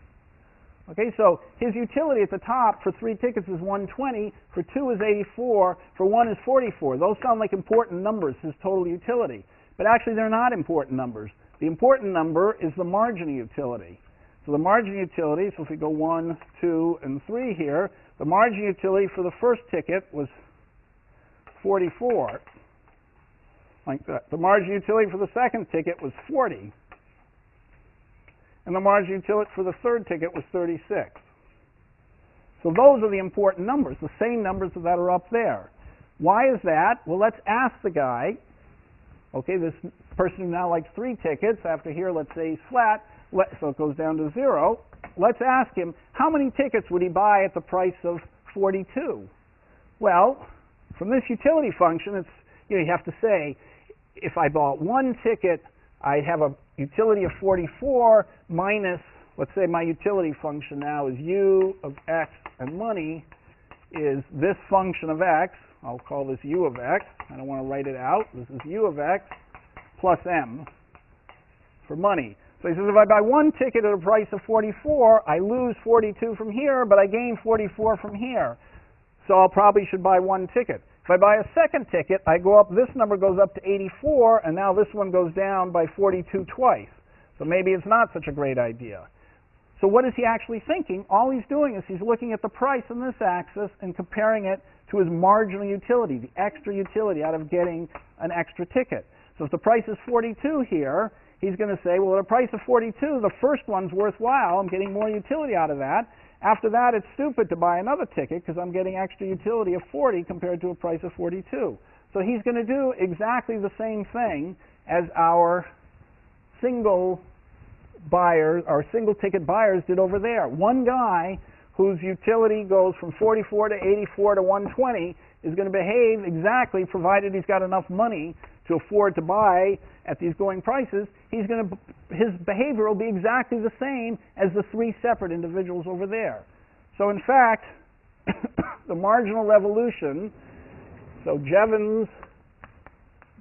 Okay, so his utility at the top for 3 tickets is 120, for 2 is 84, for 1 is 44. Those sound like important numbers, his total utility. But actually they're not important numbers. The important number is the margin utility. So the margin utility, so if we go 1, 2, and 3 here, the margin utility for the first ticket was 44. Like that. The margin utility for the second ticket was 40. And the margin utility for the third ticket was 36. So those are the important numbers, the same numbers that are up there. Why is that? Well, let's ask the guy, okay, this person who now likes 3 tickets, after here, let's say he's flat, so it goes down to 0. Let's ask him, how many tickets would he buy at the price of 42? Well, from this utility function, it's, you know, you have to say, if I bought 1 ticket, I'd have a utility of 44 minus, let's say my utility function now is u of x, and money is this function of x. I'll call this u of x. I don't want to write it out. This is u of x plus m for money. So he says if I buy 1 ticket at a price of 44, I lose 42 from here, but I gain 44 from here. So I probably should buy 1 ticket. If I buy a second ticket, I go up, this number goes up to 84, and now this one goes down by 42 twice. So maybe it's not such a great idea. So what is he actually thinking? All he's doing is he's looking at the price on this axis and comparing it to his marginal utility, the extra utility out of getting an extra ticket. So if the price is 42 here, he's going to say, well, at a price of 42, the first one's worthwhile. I'm getting more utility out of that. After that, it's stupid to buy another ticket because I'm getting extra utility of 40 compared to a price of 42. So he's going to do exactly the same thing as our single buyers, our single ticket buyers did over there. One guy whose utility goes from 44 to 84 to 120 is going to behave exactly, provided he's got enough money to afford to buy at these going prices. His behavior will be exactly the same as the 3 separate individuals over there. So in fact, the marginal revolution, so Jevons,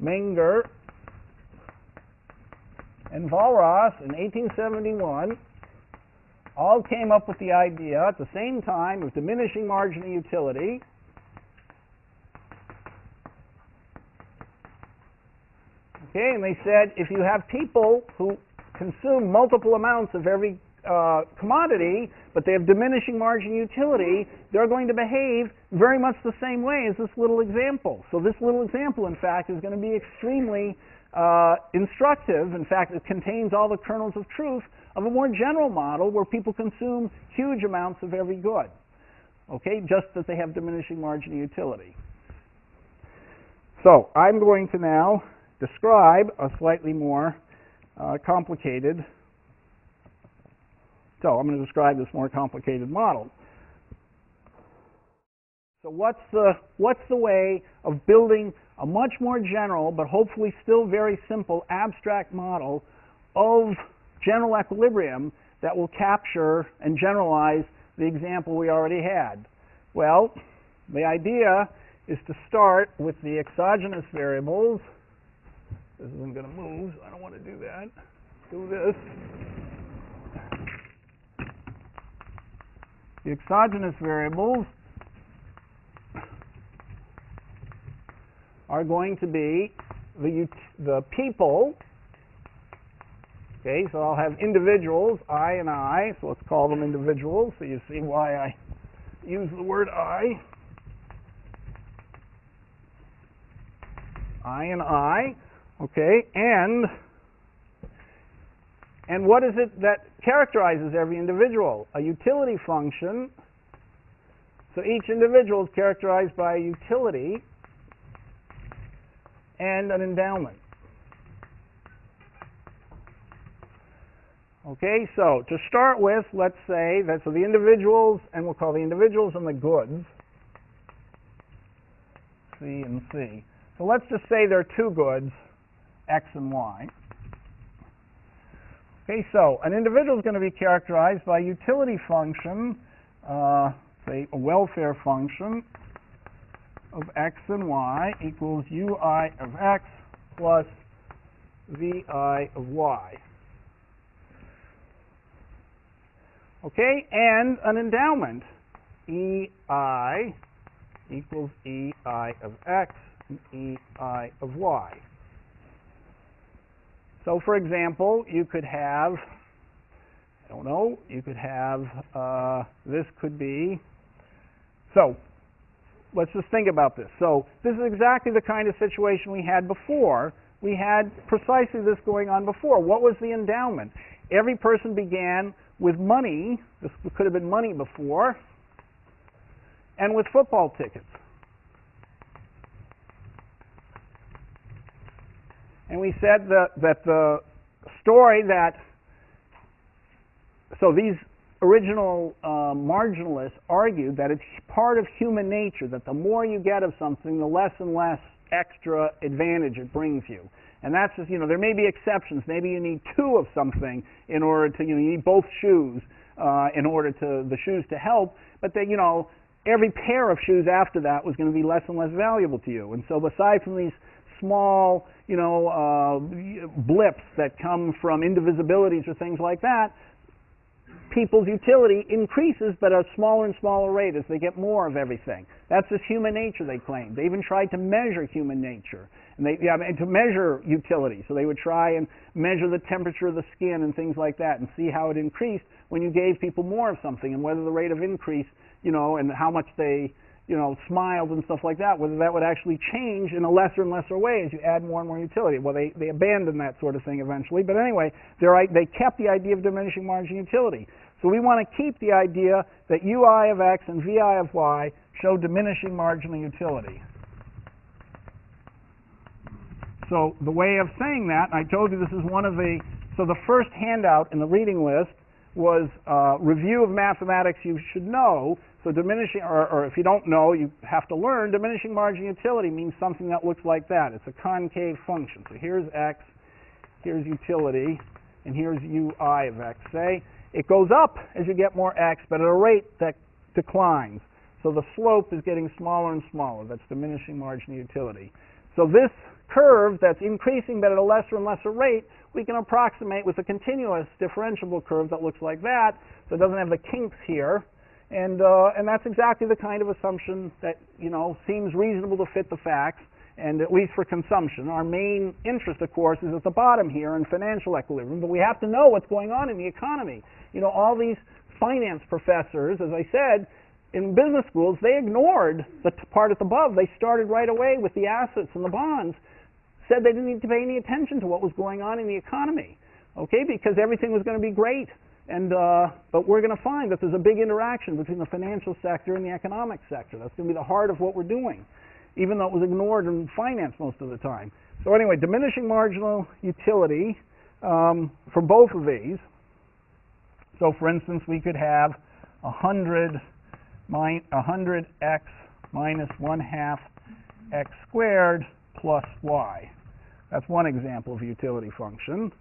Menger, and Walras in 1871 all came up with the idea at the same time of diminishing marginal utility. Okay, and they said if you have people who consume multiple amounts of every commodity, but they have diminishing marginal utility, they're going to behave very much the same way as this little example. So this little example, in fact, is going to be extremely instructive. In fact, it contains all the kernels of truth of a more general model where people consume huge amounts of every good. Okay, just that they have diminishing marginal utility. So I'm going to now describe a slightly more complicated. So I'm going to describe this more complicated model. So what's the way of building a much more general, but hopefully still very simple, abstract model of general equilibrium that will capture and generalize the example we already had? Well, the idea is to start with the exogenous variables. This isn't going to move, so I don't want to do that. Do this. The exogenous variables are going to be the people. Okay, so I'll have individuals, I and I, so let's call them individuals, so you see why I use the word I. I and I, okay, and what is it that characterizes every individual? A utility function. So each individual is characterized by a utility and an endowment. Okay, so to start with, let's say that so the individuals, and we'll call the individuals and the goods, C and C. So let's just say there are two goods, X and Y. Okay, so an individual is going to be characterized by a utility function, say a welfare function of X and Y equals Ui of X plus Vi of Y. Okay, and an endowment, Ei equals Ei of X and Ei of Y. So, for example, you could have, I don't know, you could have, this could be, so let's just think about this. So this is exactly the kind of situation we had before. We had precisely this going on before. What was the endowment? Every person began with money, this could have been money before, and with football tickets. And we said that the story that, so these original marginalists argued that it's part of human nature, that the more you get of something, the less and less extra advantage it brings you. And that's just, there may be exceptions. Maybe you need two of something in order to, you need both shoes in order to, the shoes to help, but that, every pair of shoes after that was going to be less and less valuable to you. And so aside from these small, blips that come from indivisibilities or things like that, people's utility increases, but at a smaller and smaller rate as they get more of everything. That's just human nature, they claim. They even tried to measure human nature, and to measure utility. So they would try and measure the temperature of the skin and things like that, and see how it increased when you gave people more of something, and whether the rate of increase, and how much they, smiled and stuff like that, whether that would actually change in a lesser and lesser way as you add more and more utility. Well, they abandoned that sort of thing eventually, but anyway, they kept the idea of diminishing marginal utility. So we want to keep the idea that Ui of X and Vi of Y show diminishing marginal utility. So the way of saying that, and I told you this is one of the, so the first handout in the reading list was review of mathematics you should know. So diminishing, or if you don't know, you have to learn, diminishing marginal utility means something that looks like that. It's a concave function. So here's X, here's utility, and here's Ui of X. Say, it goes up as you get more X, but at a rate that declines. So the slope is getting smaller and smaller. That's diminishing marginal utility. So this curve that's increasing but at a lesser and lesser rate, we can approximate with a continuous differentiable curve that looks like that, so it doesn't have the kinks here. And that's exactly the kind of assumption that, seems reasonable to fit the facts, and at least for consumption. Our main interest, of course, is at the bottom here in financial equilibrium, but we have to know what's going on in the economy. All these finance professors, as I said, in business schools, they ignored the part at the above. They started right away with the assets and the bonds, said they didn't need to pay any attention to what was going on in the economy, okay, because everything was going to be great. But we're going to find that there's a big interaction between the financial sector and the economic sector. That's going to be the heart of what we're doing, even though it was ignored in finance most of the time. So anyway, diminishing marginal utility for both of these. So for instance, we could have 100x minus 1/2 x squared plus y. That's one example of a utility function.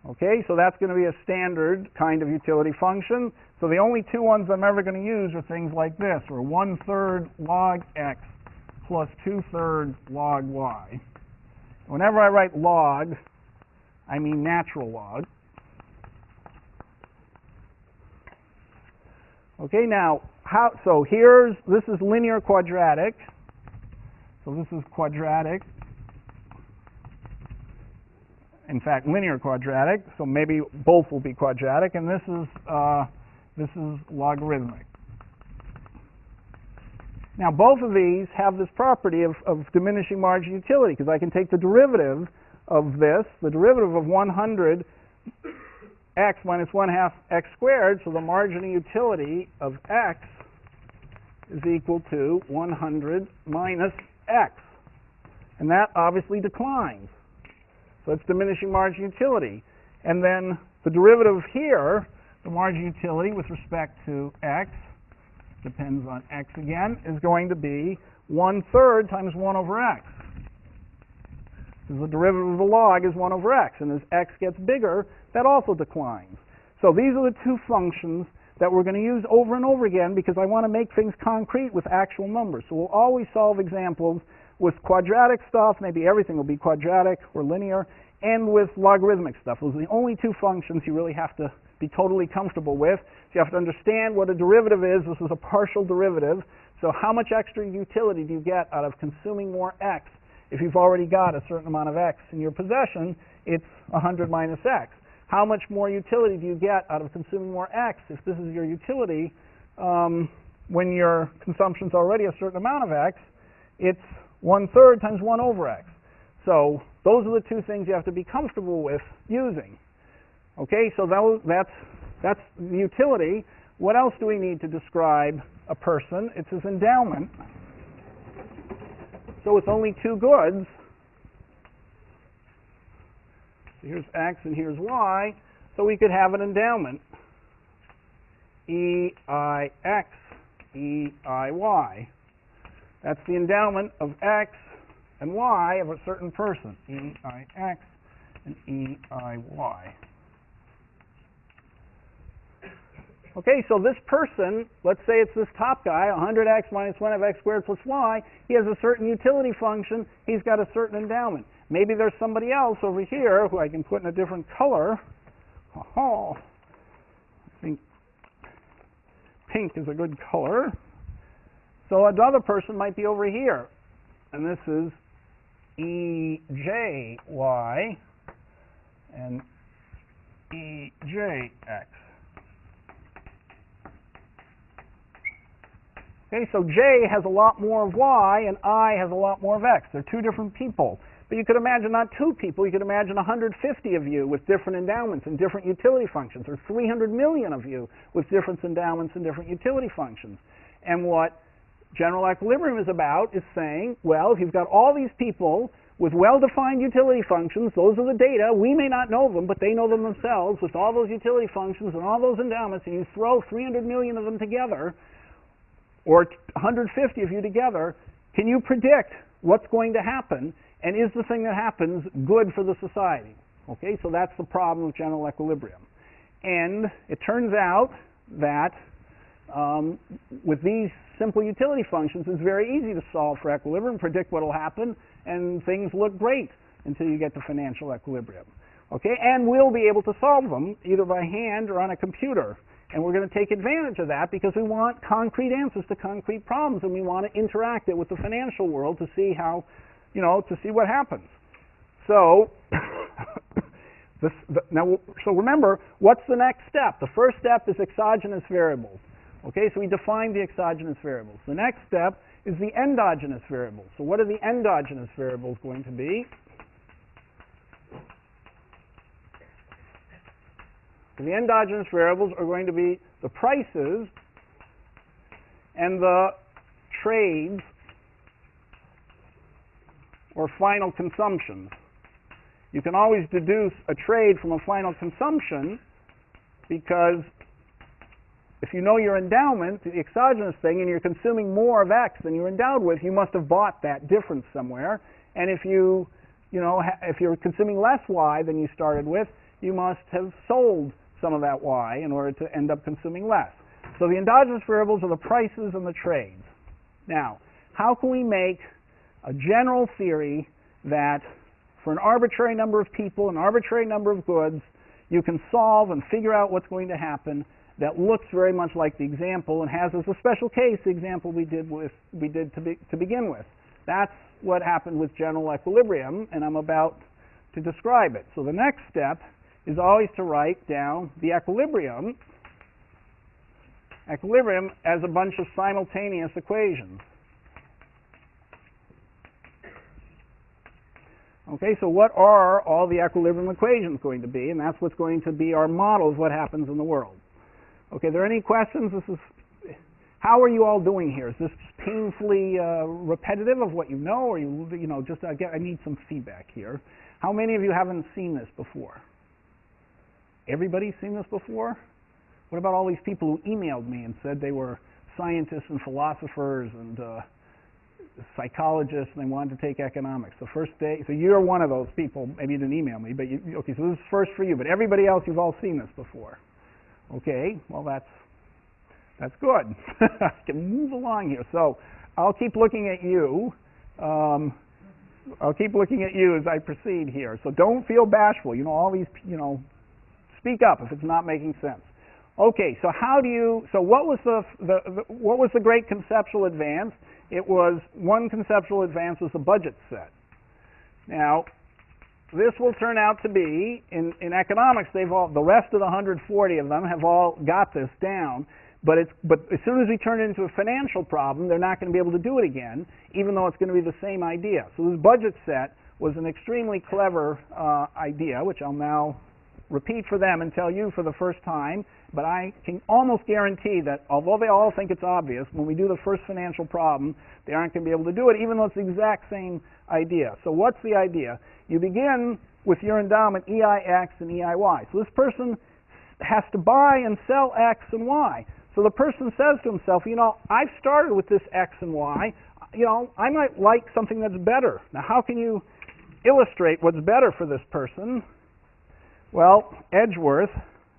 Okay, so that's going to be a standard kind of utility function. So the only two ones I'm ever going to use are things like this, or 1/3 log x plus 2/3 log y. Whenever I write log, I mean natural log. Okay, now, this is linear quadratic. So this is quadratic. In fact, linear quadratic, so maybe both will be quadratic, and this is logarithmic. Now, both of these have this property of diminishing marginal utility, because I can take the derivative of this, the derivative of 100 x minus 1/2 x squared, so the marginal utility of x is equal to 100 minus x. And that obviously declines. So it's diminishing marginal utility. And then the derivative here, the marginal utility with respect to x, depends on x again, is going to be 1/3 times 1 over x. Because the derivative of the log is 1 over x. And as x gets bigger, that also declines. So these are the two functions that we're going to use over and over again because I want to make things concrete with actual numbers. So we'll always solve examples with quadratic stuff, maybe everything will be quadratic or linear, and with logarithmic stuff. Those are the only two functions you really have to be totally comfortable with. So you have to understand what a derivative is. This is a partial derivative. So how much extra utility do you get out of consuming more x? If you've already got a certain amount of x in your possession, it's 100 minus x. How much more utility do you get out of consuming more x if this is your utility when your consumption's already a certain amount of x? It's 1/3 times 1 over x. So those are the two things you have to be comfortable with using. Okay, so that's the utility. What else do we need to describe a person? It's his endowment. So it's only two goods. So here's x and here's y. So we could have an endowment. EIX, EIY. That's the endowment of x and y of a certain person. EIX and EIY. Okay, so this person, let's say it's this top guy, 100x minus 1 of x squared plus y. He has a certain utility function. He's got a certain endowment. Maybe there's somebody else over here who I can put in a different color. I think pink is a good color. So another person might be over here. And this is EJY and EJX. Okay, so J has a lot more of y and I has a lot more of x. They're two different people. But you could imagine not two people, you could imagine 150 of you with different endowments and different utility functions, or 300 million of you with different endowments and different utility functions. And what general equilibrium is about is saying, well, if you've got all these people with well-defined utility functions, those are the data, we may not know them, but they know them themselves, with all those utility functions and all those endowments, and you throw 300 million of them together, or 150 of you together, can you predict what's going to happen? And is the thing that happens good for the society? Okay, so that's the problem with general equilibrium. And it turns out that with these simple utility functions is very easy to solve for equilibrium, predict what will happen, and things look great until you get to financial equilibrium. Okay, and we'll be able to solve them either by hand or on a computer. And we're going to take advantage of that because we want concrete answers to concrete problems, and we want to interact it with the financial world to see how, to see what happens. So, so remember, what's the next step? The first step is exogenous variables. Okay, so we defined the exogenous variables. The next step is the endogenous variables. So what are the endogenous variables going to be? So the endogenous variables are going to be the prices and the trades or final consumptions. You can always deduce a trade from a final consumption because if you know your endowment, the exogenous thing, and you're consuming more of X than you're endowed with, you must have bought that difference somewhere. And if if you're consuming less Y than you started with, you must have sold some of that Y in order to end up consuming less. So the endogenous variables are the prices and the trades. Now, how can we make a general theory that for an arbitrary number of people, an arbitrary number of goods, you can solve and figure out what's going to happen that looks very much like the example and has as a special case the example we did to begin with. That's what happened with general equilibrium, and I'm about to describe it. So the next step is always to write down the equilibrium as a bunch of simultaneous equations. Okay, so what are all the equilibrium equations going to be? And that's what's going to be our model of what happens in the world. Okay, are there any questions? How are you all doing here? Is this painfully repetitive of what you know, or I need some feedback here. How many of you haven't seen this before? Everybody's seen this before? What about all these people who emailed me and said they were scientists and philosophers and psychologists and they wanted to take economics? The first day, so you're one of those people. Maybe you didn't email me, but okay, so this is first for you. But everybody else, you've all seen this before. Okay, well that's good. I can move along here. So I'll keep looking at you. I'll keep looking at you as I proceed here. So don't feel bashful. All these, speak up if it's not making sense. Okay, so what was the great conceptual advance? It was one conceptual advance was the budget set. Now, this will turn out to be, in economics, the rest of the 140 of them have all got this down, but as soon as we turn it into a financial problem, they're not going to be able to do it again, even though it's going to be the same idea. So this budget set was an extremely clever idea, which I'll now repeat for them and tell you for the first time, but I can almost guarantee that although they all think it's obvious, when we do the first financial problem, they aren't going to be able to do it, even though it's the exact same idea. So what's the idea? You begin with your endowment EIX and EIY. So this person has to buy and sell X and Y. So the person says to himself, I've started with this X and Y. I might like something that's better. Now, how can you illustrate what's better for this person? Well, Edgeworth,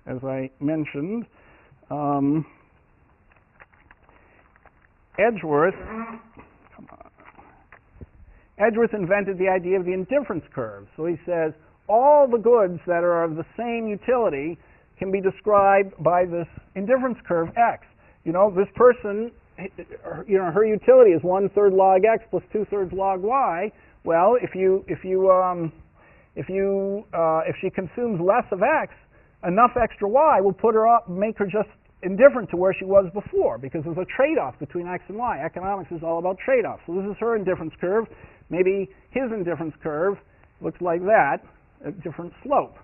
as I mentioned, Edgeworth invented the idea of the indifference curve. So he says all the goods that are of the same utility can be described by this indifference curve X. This person, her utility is 1/3 log X plus 2/3 log Y. Well, if she consumes less of X, enough extra Y will put her up, make her just indifferent to where she was before, because there's a trade-off between X and Y. Economics is all about trade-offs. So this is her indifference curve. Maybe his indifference curve looks like that, a different slope.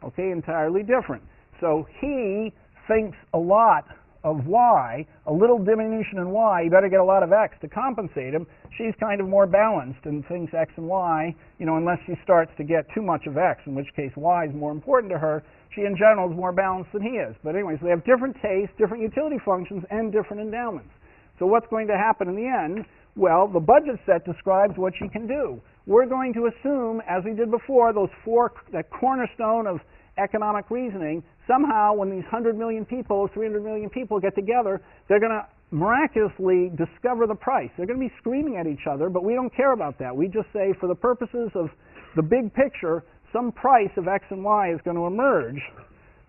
Okay, entirely different. So he thinks a lot of Y, a little diminution in Y, you better get a lot of X to compensate him. She's kind of more balanced and thinks X and Y, unless she starts to get too much of X, in which case Y is more important to her. She in general is more balanced than he is. But anyways, they have different tastes, different utility functions, and different endowments. So what's going to happen in the end? Well, the budget set describes what she can do. We're going to assume, as we did before, that cornerstone of economic reasoning, somehow when these 100 million people, 300 million people get together, they're going to miraculously discover the price. They're going to be screaming at each other, but we don't care about that. We just say, for the purposes of the big picture, some price of x and y is going to emerge.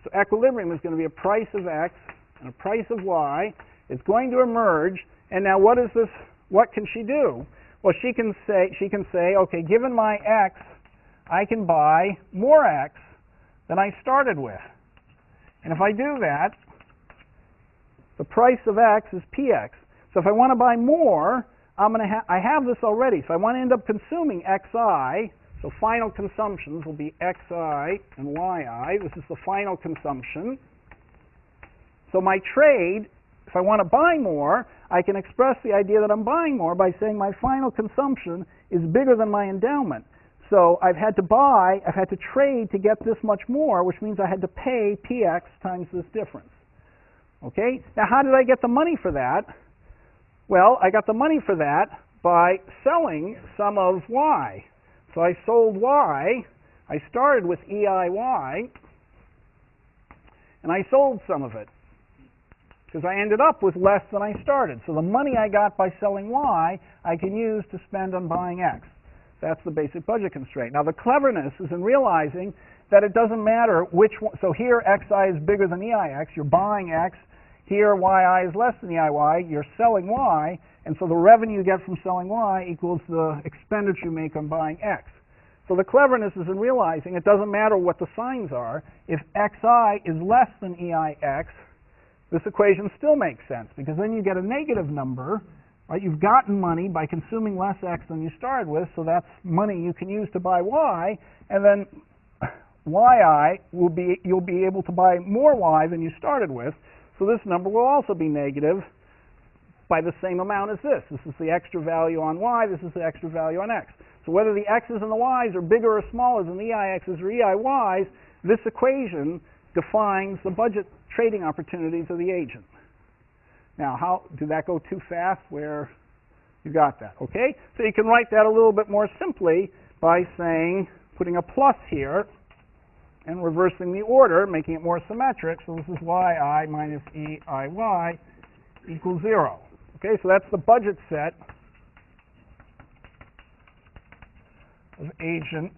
So equilibrium is going to be a price of x and a price of y. It's going to emerge, and now what is this? What can she do? Well, she can say, okay, given my x, I can buy more x than I started with. And if I do that, the price of x is px. So if I want to buy more, I have this already. So I want to end up consuming xi. So final consumptions will be xi and yi. This is the final consumption. So my trade, if I want to buy more, I can express the idea that I'm buying more by saying my final consumption is bigger than my endowment. So I've had to trade to get this much more, which means I had to pay px times this difference. Okay? Now, how did I get the money for that? Well, I got the money for that by selling some of y. So I sold y. I started with EIY, and I sold some of it because I ended up with less than I started. So the money I got by selling y, I can use to spend on buying x. That's the basic budget constraint. Now, the cleverness is in realizing that it doesn't matter which one. So here, xi is bigger than EIX. You're buying x. Here, yi is less than EIY. You're selling y. And so the revenue you get from selling y equals the expenditure you make on buying x. So the cleverness is in realizing it doesn't matter what the signs are. If xi is less than EIX, this equation still makes sense, because then you get a negative number. Right? You've gotten money by consuming less x than you started with, so that's money you can use to buy y, and then you'll be able to buy more y than you started with, so this number will also be negative by the same amount as this. This is the extra value on y, this is the extra value on x. So whether the x's and the y's are bigger or smaller than the EIX's or EIY's, this equation defines the budget trading opportunities of the agent. Now, did that go too fast where you got that? Okay? So you can write that a little bit more simply by saying, putting a plus here and reversing the order, making it more symmetric. So this is yi minus EIY equals 0. Okay, so that's the budget set of agent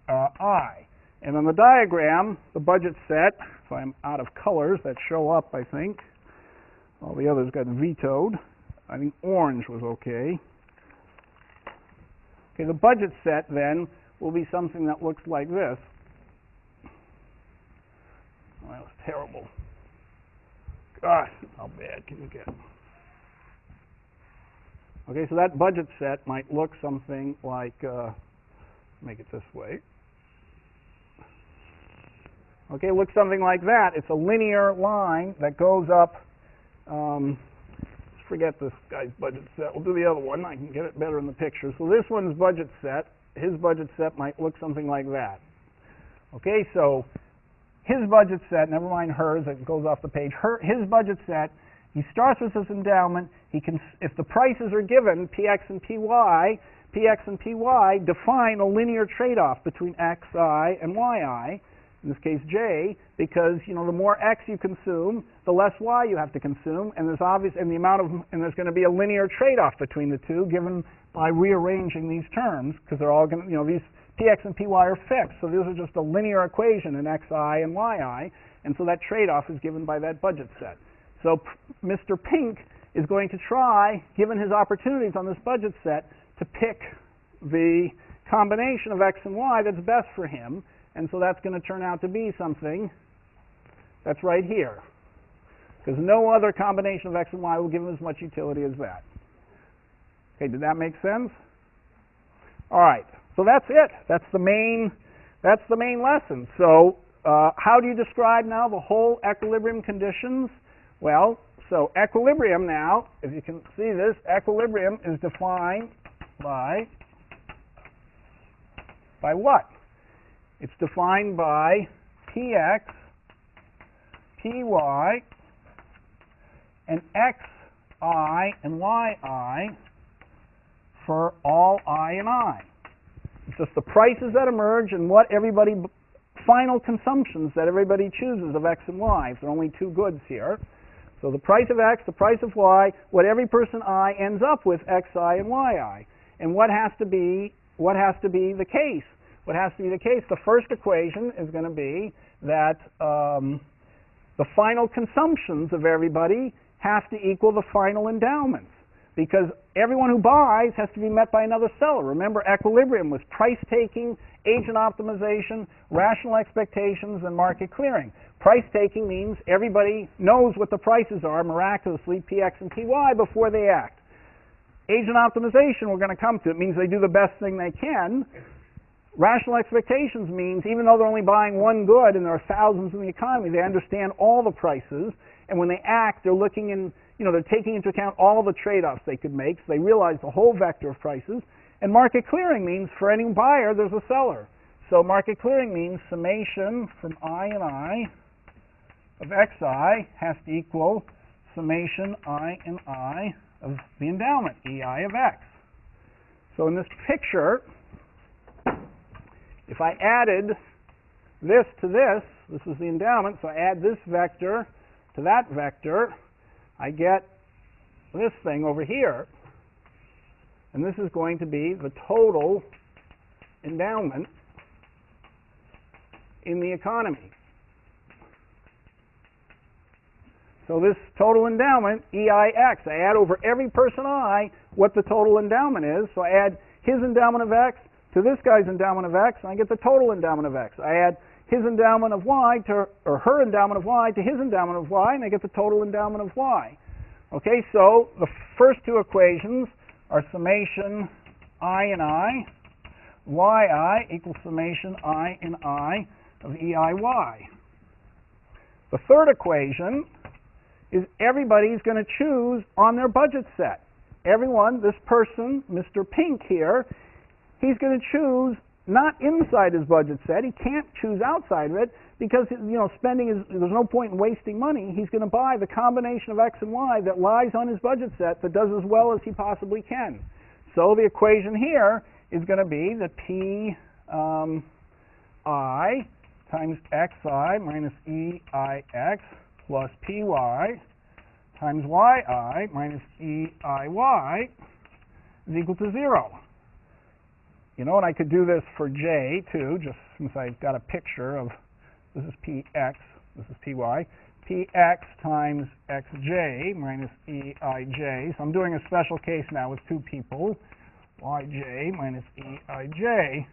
I. And on the diagram, the budget set, if I'm out of colors that show up, I think. All the others got vetoed. I think orange was okay. Okay, the budget set then will be something that looks like this. Oh, that was terrible. Gosh, how bad can you get? Okay, so that budget set might look something like, make it this way. Okay, it looks something like that. It's a linear line that goes up. Let's forget this guy's budget set. We'll do the other one. I can get it better in the picture. So this one's budget set. His budget set might look something like that. Okay, so his budget set, never mind hers, it goes off the page. His budget set, he starts with his endowment. He can, if the prices are given, px and py define a linear trade-off between xi and yi. In this case, j, because the more x you consume, the less y you have to consume, and there's there's going to be a linear trade-off between the two, given by rearranging these terms, because they're all going to, these px and py are fixed, so these are just a linear equation in xi and yi, and so that trade-off is given by that budget set. So Mr. Pink is going to try, given his opportunities on this budget set, to pick the combination of x and y that's best for him. And so that's going to turn out to be something that's right here, because no other combination of x and y will give him as much utility as that. Okay, did that make sense? All right, so that's it. That's the main lesson. So how do you describe now the whole equilibrium conditions? Well, so equilibrium now, if you can see this, equilibrium is defined by what? It's defined by px, py, and xi and yi for all I and I. It's just the prices that emerge and what final consumptions that everybody chooses of x and y. If there are only two goods here. So the price of x, the price of y, what every person I ends up with xi and yi. And what has to be the case? What has to be the case? The first equation is going to be that the final consumptions of everybody have to equal the final endowments, because everyone who buys has to be met by another seller. Remember, equilibrium was price-taking, agent optimization, rational expectations, and market clearing. Price-taking means everybody knows what the prices are, miraculously, Px and Py, before they act. Agent optimization, we're going to come to, it means they do the best thing they can. Rational expectations means even though they're only buying one good and there are thousands in the economy, they understand all the prices, and when they act, they're looking in, they're taking into account all the trade-offs they could make, so they realize the whole vector of prices. And market clearing means for any buyer, there's a seller. So market clearing means summation from I and I of xi has to equal summation I and I of the endowment, ei of x. So in this picture, if I added this to this is the endowment, so I add this vector to that vector, I get this thing over here, and this is going to be the total endowment in the economy. So this total endowment, EIX, I add over every person I what the total endowment is. So I add his endowment of X to this guy's endowment of X, and I get the total endowment of X. I add his endowment of Y to, or her endowment of Y to his endowment of Y, and I get the total endowment of Y. Okay, so the first two equations are summation I and I, yi equals summation I and I of EIY. The third equation is everybody's going to choose on their budget set. Everyone, this person, Mr. Pink here, he's going to choose not inside his budget set. He can't choose outside of it because, spending is, there's no point in wasting money. He's going to buy the combination of X and Y that lies on his budget set that does as well as he possibly can. So the equation here is going to be that P I times Xi minus EIX plus Py times Yi minus EIY is equal to 0. And I could do this for J too, just since I've got a picture of, this is Px, this is Py, Px times Xj minus Eij. So I'm doing a special case now with two people. Yj minus Eij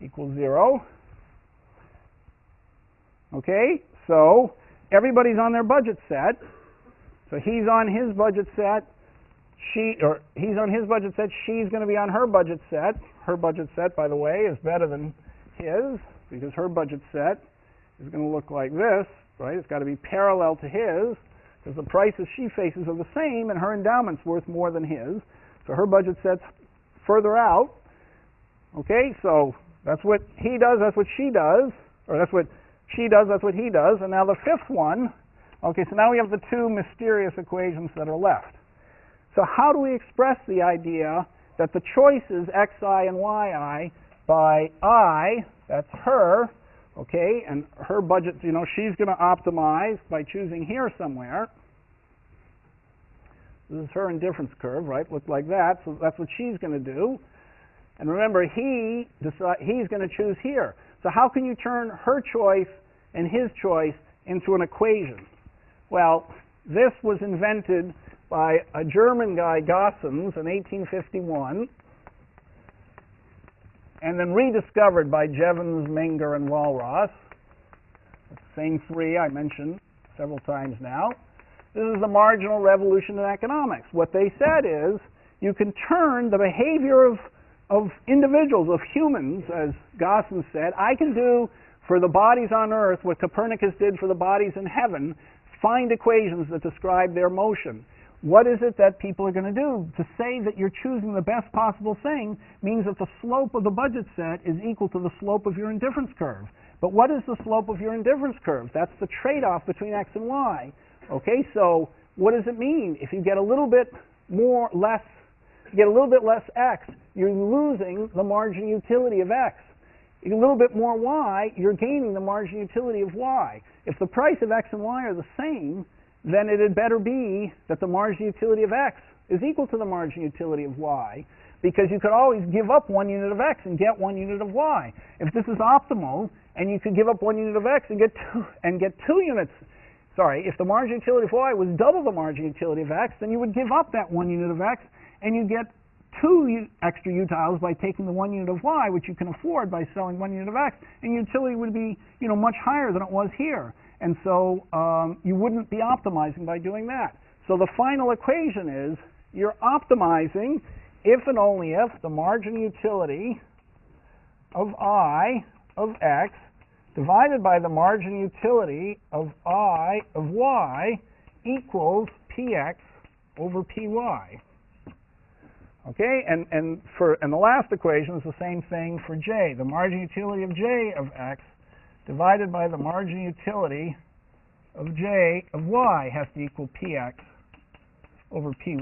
equals 0. Okay, so everybody's on their budget set. So he's on his budget set. He's on his budget set. She's going to be on her budget set. Her budget set, by the way, is better than his because her budget set is going to look like this, right? It's got to be parallel to his because the prices she faces are the same and her endowment's worth more than his. So her budget set's further out. Okay, so that's what he does, that's what she does, or that's what she does, that's what he does. And now the fifth one, okay, so now we have the two mysterious equations that are left. So how do we express the idea that the choices xi and yi by I, that's her, okay, and her budget, she's going to optimize by choosing here somewhere. This is her indifference curve, right? Look like that, so that's what she's going to do. And remember, he's going to choose here. So how can you turn her choice and his choice into an equation? Well, this was invented by a German guy, Gossens, in 1851, and then rediscovered by Jevons, Menger, and Walras. The same three I mentioned several times now. This is the marginal revolution in economics. What they said is you can turn the behavior of individuals, of humans, as Gossens said. I can do for the bodies on Earth what Copernicus did for the bodies in heaven, find equations that describe their motion. What is it that people are going to do? To say that you're choosing the best possible thing means that the slope of the budget set is equal to the slope of your indifference curve. But what is the slope of your indifference curve? That's the trade-off between X and Y. Okay, so what does it mean? If you get a little bit less X, you're losing the margin utility of X. You get a little bit more Y, you're gaining the margin utility of Y. If the price of X and Y are the same, then it had better be that the marginal utility of x is equal to the marginal utility of y, because you could always give up 1 unit of x and get 1 unit of y. If this is optimal, and you could give up 1 unit of x and get 2 units, if the marginal utility of y was double the marginal utility of x, then you would give up that 1 unit of x, and you get 2 extra utiles by taking the 1 unit of y, which you can afford by selling 1 unit of x, and utility would be, much higher than it was here. And so you wouldn't be optimizing by doing that. So the final equation is you're optimizing if and only if the marginal utility of I of x divided by the marginal utility of I of y equals px over py. Okay, and the last equation is the same thing for j. The marginal utility of j of x divided by the marginal utility of j of y has to equal px over py.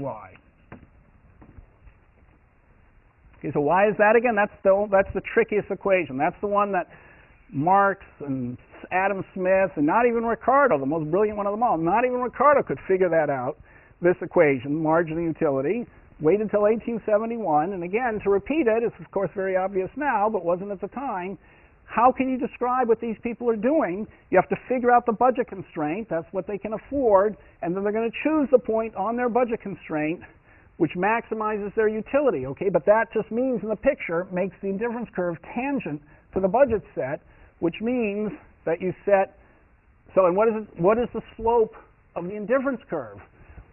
Okay, so why is that again? That's the trickiest equation. That's the one that Marx and Adam Smith and not even Ricardo, the most brilliant one of them all, not even Ricardo could figure that out, this equation, marginal utility. Waited until 1871, and again, to repeat it, it's of course very obvious now, but wasn't at the time. How can you describe what these people are doing? You have to figure out the budget constraint, that's what they can afford, and then they're going to choose the point on their budget constraint which maximizes their utility, okay? But that just means in the picture makes the indifference curve tangent to the budget set, which means that you set, and what is the slope of the indifference curve?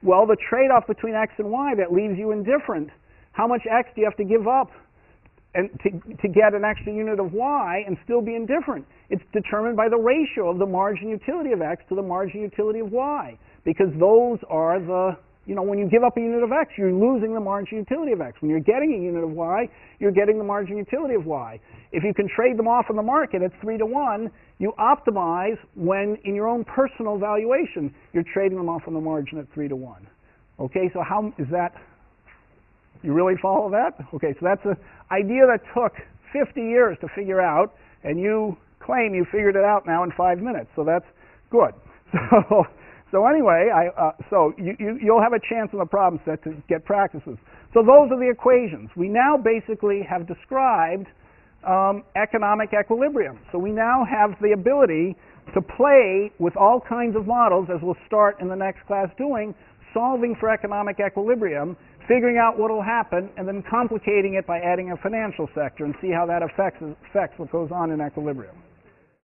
Well, the trade-off between x and y that leaves you indifferent. How much x do you have to give up and to get an extra unit of y and still be indifferent? It's determined by the ratio of the marginal utility of x to the marginal utility of y, because those are the, when you give up a unit of x, you're losing the marginal utility of x. When you're getting a unit of y, you're getting the marginal utility of y. If you can trade them off in the market at 3-to-1, you optimize when, in your own personal valuation, you're trading them off on the margin at 3-to-1. Okay, so how is that? You really follow that? Okay, so that's an idea that took 50 years to figure out, and you claim you figured it out now in 5 minutes, so that's good. So anyway, you'll have a chance in the problem set to get practices. So those are the equations. We now basically have described economic equilibrium. So we now have the ability to play with all kinds of models, as we'll start in the next class doing, solving for economic equilibrium, figuring out what will happen, and then complicating it by adding a financial sector and see how that affects what goes on in equilibrium.